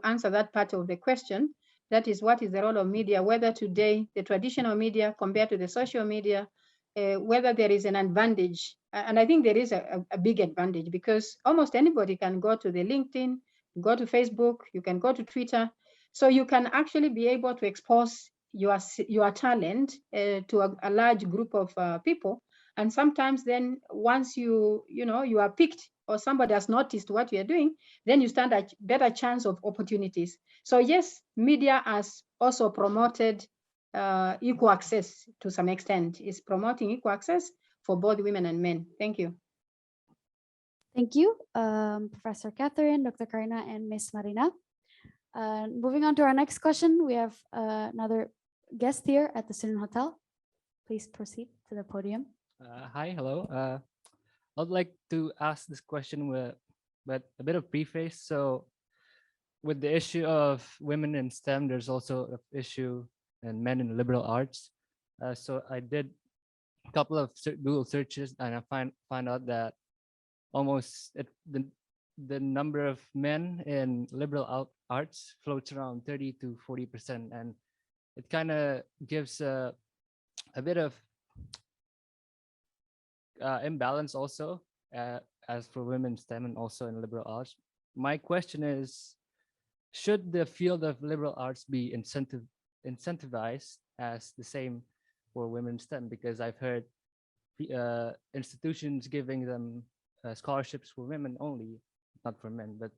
answer that part of the question. That is, what is the role of media, whether today the traditional media compared to the social media, whether there is an advantage. And I think there is a big advantage, because almost anybody can go to the LinkedIn, go to Facebook, you can go to Twitter. So you can actually be able to expose your talent to a large group of people. And sometimes then once you are picked or somebody has noticed what you are doing, then you stand a better chance of opportunities. So yes, media has also promoted equal access to some extent. Is promoting equal access for both women and men. Thank you. Thank you, Professor Catherine, Dr. Karina, and Ms. Marina. Moving on to our next question, we have another guest here at the Student Hotel. Please proceed to the podium. Hi, hello. I'd like to ask this question with a bit of preface. So with the issue of women in STEM, there's also an issue in men in liberal arts. So I did a couple of Google searches, and I find out that almost the number of men in liberal arts floats around 30 to 40%, and it kind of gives a bit of imbalance also as for women in STEM and also in liberal arts. My question is, should the field of liberal arts be incentivized as the same for women in STEM? Because I've heard institutions giving them scholarships for women only, not for men, but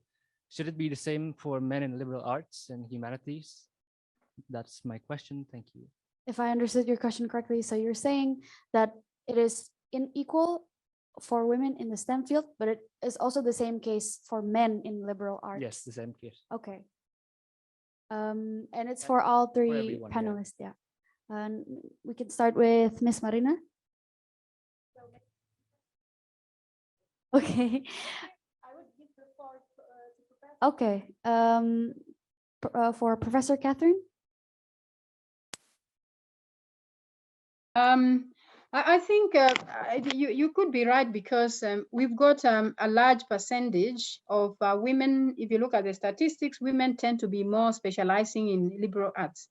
should it be the same for men in liberal arts and humanities? That's my question. Thank you. If I understood your question correctly, so you're saying that it is unequal for women in the STEM field, but it is also the same case for men in liberal arts. Yes, the same case. Okay. And it's for all three everyone, yeah. panelists, yeah. And we can start with Miss Marina. Okay. Okay. For Professor Catherine. I think you could be right, because we've got a large percentage of women. If you look at the statistics, women tend to be more specializing in liberal arts.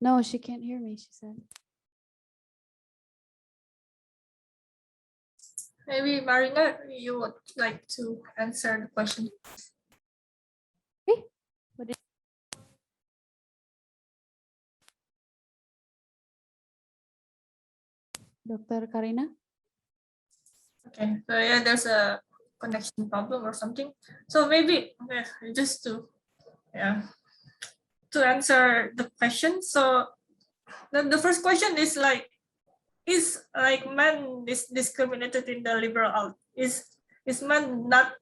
No, she can't hear me, she said. Maybe Marina, you would like to answer the question. Okay. Dr. Karina? Okay, so yeah, there's a connection problem or something. So maybe just to answer the question. So the first question is like, is like men discriminated in the liberal art? Is men not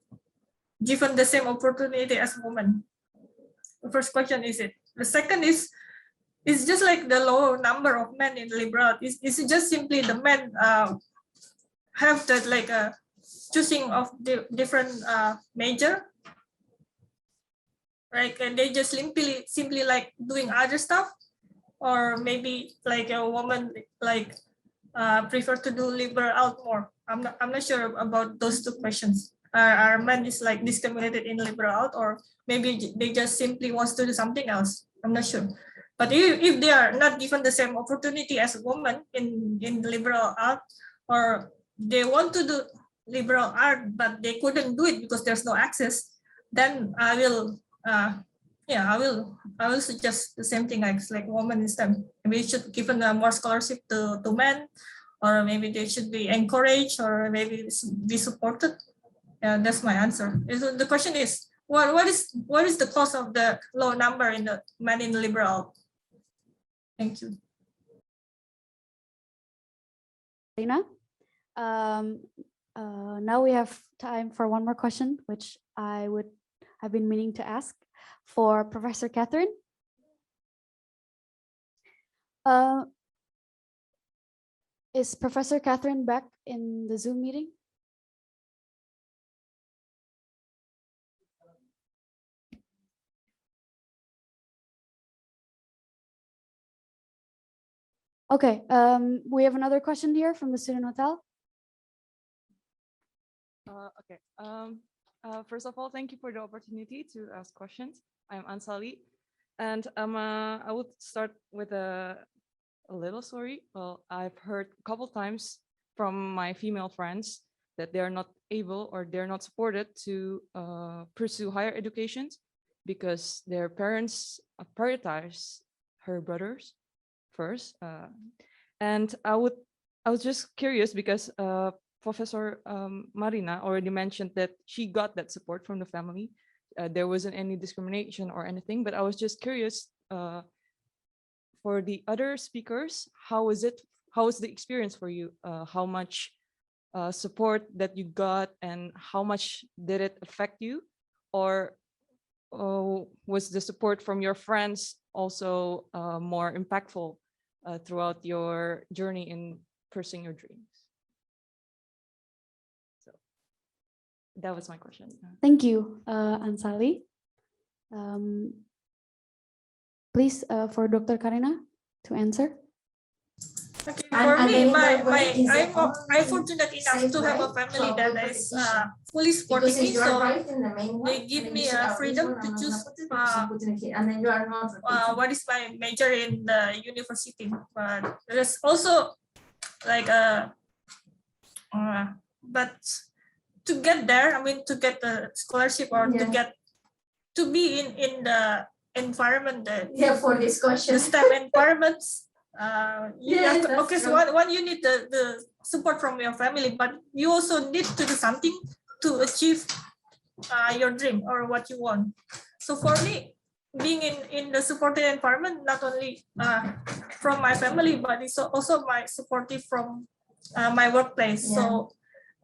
given the same opportunity as women? The first question is it. The second is, it's just like the low number of men in liberal art. Is it just simply the men have that like a choosing of the different major, right? And they just simply like doing other stuff, or maybe like a woman like prefer to do liberal art more. I'm not sure about those two questions. Are men is like discriminated in liberal art, or maybe they just simply wants to do something else? I'm not sure. But if they are not given the same opportunity as a woman in liberal art, or they want to do liberal art but they couldn't do it because there's no access, then I will suggest the same thing like women in STEM. Maybe it should given more scholarship to men, or maybe they should be encouraged, or maybe be supported. Yeah, that's my answer. So the question is, what is the cause of the low number in the men in liberal? Thank you. Karina? Now we have time for one more question, which I've been meaning to ask for Professor Catherine. Is Professor Catherine back in the Zoom meeting? Okay, we have another question here from the student hotel. Okay. First of all, thank you for the opportunity to ask questions. I'm Ansali, and I would start with a little story. Well, I've heard a couple times from my female friends that they're not able or they're not supported to pursue higher education because their parents prioritize her brothers first. And I was just curious because Professor Marina already mentioned that she got that support from the family. There wasn't any discrimination or anything, but I was just curious for the other speakers, how was it? How was the experience for you? How much support that you got and how much did it affect you? Or was the support from your friends also more impactful throughout your journey in pursuing your dreams? So that was my question. Thank you, Ansali. Please, for Dr. Karina to answer. Okay, for me, I'm fortunate enough to have a family that is fully supporting me, so they give me a freedom to choose what is my major in the university. But there's also like but to get there, I mean, to get the scholarship or to be in the environment that for this question, the STEM environments. You have to, okay, so one you need the support from your family, but you also need to do something to achieve your dream or what you want. So for me, being in the supportive environment, not only from my family, but it's also my supportive from my workplace. So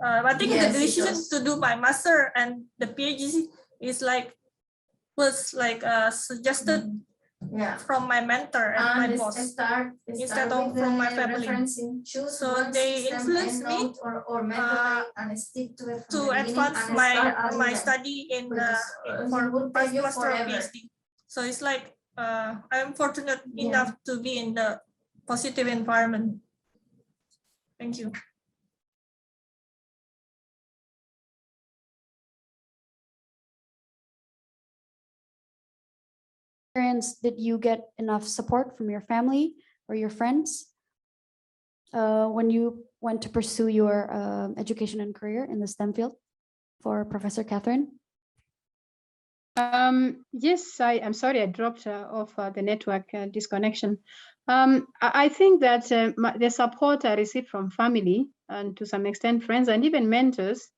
I think the decision to do my master and the PhD is was suggested from my mentor and my boss instead of from my family. So they influenced me to advance my study in for master or PhD. So it's like I'm fortunate enough to be in the positive environment. Thank you. Did you get enough support from your family or your friends when you went to pursue your education and career in the STEM field? For Professor Catherine? Yes, I'm sorry I dropped off the network disconnection. I think that the support I received from family and to some extent friends and even mentors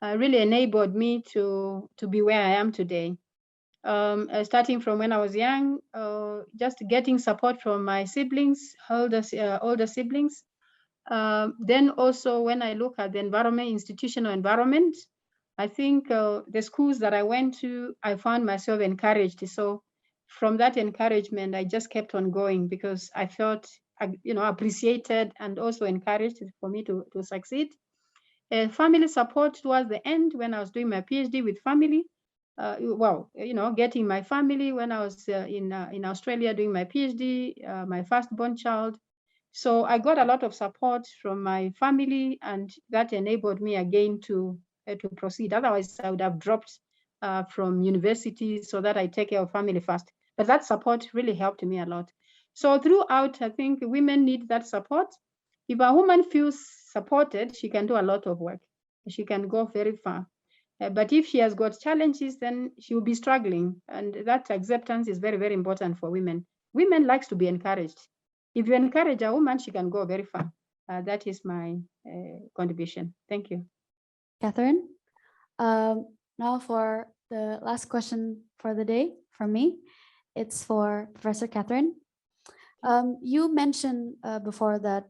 really enabled me to be where I am today. Starting from when I was young, just getting support from my siblings, older siblings. Then also when I look at the environment, institutional environment, I think the schools that I went to, I found myself encouraged. So from that encouragement, I just kept on going because I felt, appreciated and also encouraged for me to succeed. Family support towards the end when I was doing my PhD with family. Getting my family when I was in Australia doing my PhD, my firstborn child. So I got a lot of support from my family, and that enabled me again to proceed. Otherwise, I would have dropped from university so that I take care of family first. But that support really helped me a lot. So throughout, I think women need that support. If a woman feels supported, she can do a lot of work. She can go very far. But if she has got challenges, then she will be struggling. And that acceptance is very, very important for women. Women likes to be encouraged. If you encourage a woman, she can go very far. That is my contribution. Thank you. Catherine, now for the last question for the day from me. It's for Professor Catherine. You mentioned before that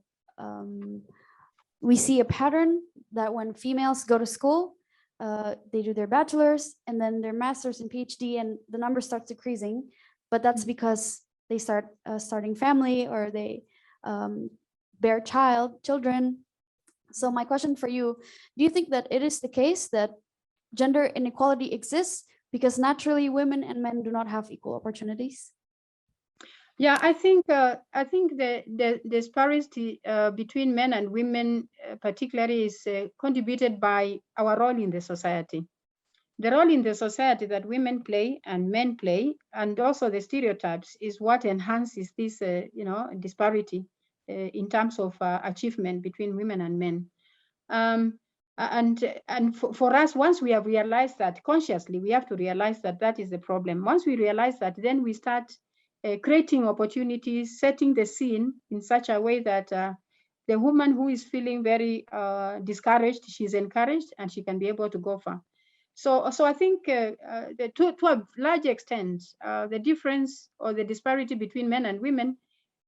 we see a pattern that when females go to school, they do their bachelor's and then their master's and PhD, and the number starts decreasing. But that's because they start starting family or they bear children. So my question for you, do you think that it is the case that gender inequality exists because naturally women and men do not have equal opportunities? Yeah, I think the disparity between men and women, particularly, is contributed by our role in the society. The role in the society that women play and men play, and also the stereotypes, is what enhances this, disparity in terms of achievement between women and men. And for us, once we have realized that consciously, we have to realize that that is the problem. Once we realize that, then we start creating opportunities, setting the scene in such a way that the woman who is feeling very discouraged, she's encouraged and she can be able to go far. So I think to a large extent, the difference or the disparity between men and women,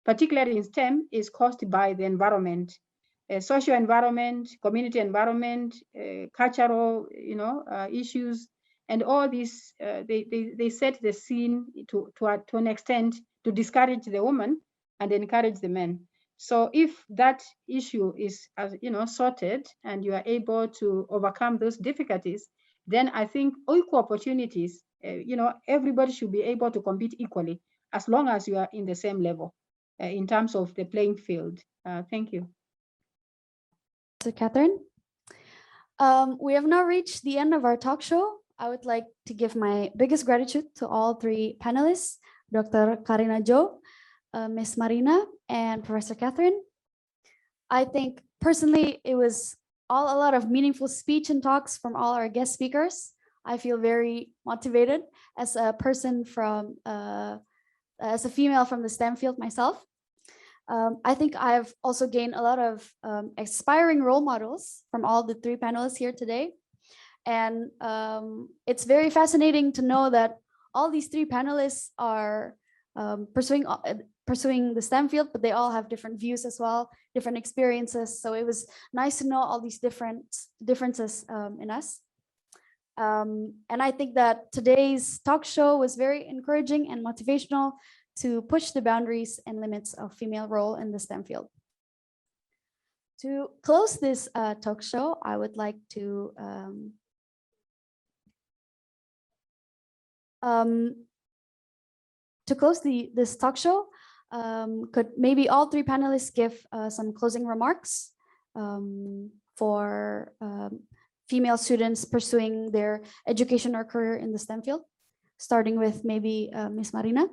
particularly in STEM, is caused by the environment, social environment, community environment, cultural, issues, and all these. They set the scene to an extent to discourage the woman and encourage the men. So if that issue is, sorted and you are able to overcome those difficulties, then I think equal opportunities, everybody should be able to compete equally as long as you are in the same level in terms of the playing field. Thank you. So Catherine, we have now reached the end of our talk show. I would like to give my biggest gratitude to all three panelists, Dr. Karina Jo, Ms. Marina, and Professor Catherine. I think personally it was a lot of meaningful speech and talks from all our guest speakers. I feel very motivated as a person from, as a female from the STEM field myself. I think I've also gained a lot of aspiring role models from all the three panelists here today. And it's very fascinating to know that all these three panelists are pursuing the STEM field, but they all have different views as well, different experiences. So it was nice to know all these differences in us. And I think that today's talk show was very encouraging and motivational to push the boundaries and limits of female role in the STEM field. To close this talk show, I would like to close this talk show, could maybe all three panelists give some closing remarks for female students pursuing their education or career in the STEM field, starting with maybe Ms. Marina.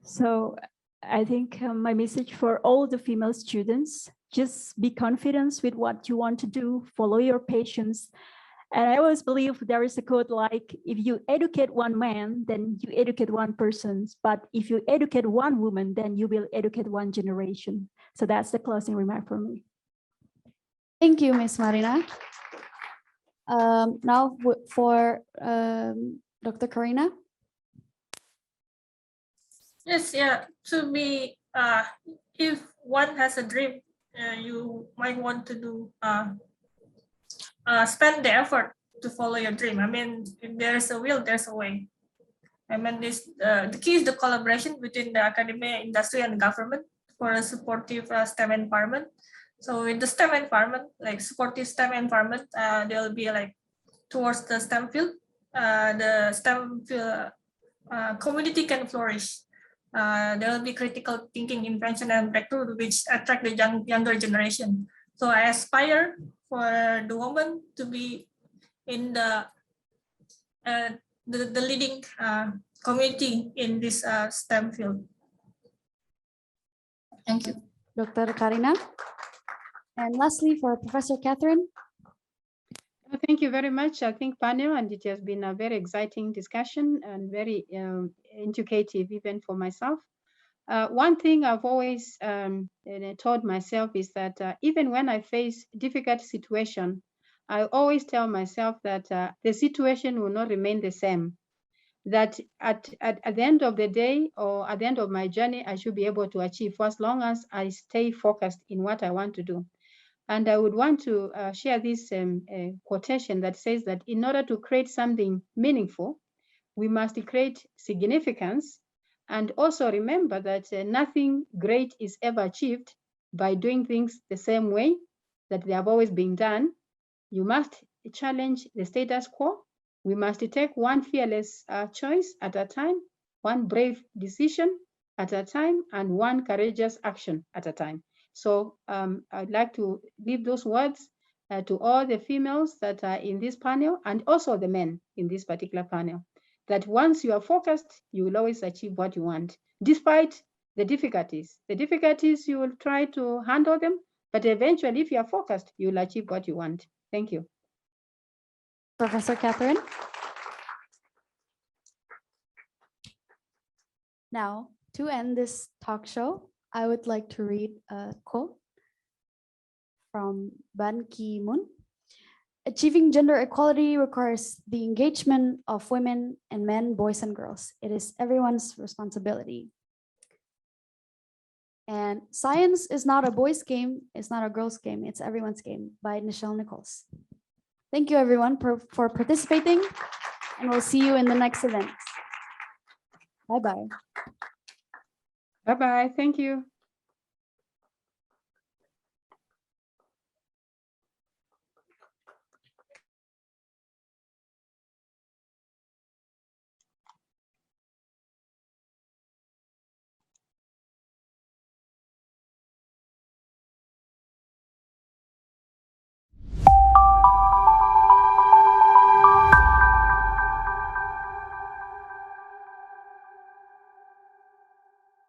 So I think my message for all the female students, just be confident with what you want to do, follow your passions. And I always believe there is a quote like, if you educate one man, then you educate one person. But if you educate one woman, then you will educate one generation. So that's the closing remark for me. Thank you, Ms. Marina. Now for Dr. Karina. Yes, yeah. To be, if one has a dream, you might want to do spend the effort to follow your dream. I mean, if there's a will, there's a way. I mean, the key is the collaboration between the academia, industry, and government for a supportive STEM environment. So in the STEM environment, like supportive STEM environment, there will be like towards the STEM field, the STEM field community can flourish. There will be critical thinking, invention, and breakthrough which attract the younger generation. So I aspire for the woman to be in the leading community in this STEM field. Thank you. Dr. Karina. And lastly, for Professor Catherine. Thank you very much. I think panel, and it has been a very exciting discussion and very educative even for myself. One thing I've always told myself is that even when I face difficult situation, I always tell myself that the situation will not remain the same. That at the end of the day or at the end of my journey, I should be able to achieve for as long as I stay focused in what I want to do. And I would want to share this quotation that says that in order to create something meaningful, we must create significance. And also remember that nothing great is ever achieved by doing things the same way that they have always been done. You must challenge the status quo We must take one fearless choice at a time, one brave decision at a time, and one courageous action at a time. So I'd like to leave those words to all the females that are in this panel, and also the men in this particular panel, that once you are focused, you will always achieve what you want, despite the difficulties. The difficulties, you will try to handle them, but eventually, if you are focused, you will achieve what you want. Thank you. Professor Catherine. Now, to end this talk show, I would like to read a quote from Ban Ki-moon. Achieving gender equality requires the engagement of women and men, boys and girls. It is everyone's responsibility. And science is not a boys' game, it's not a girls' game, it's everyone's game, by Nichelle Nichols. Thank you everyone for participating, and we'll see you in the next event. Bye-bye. Bye-bye, thank you.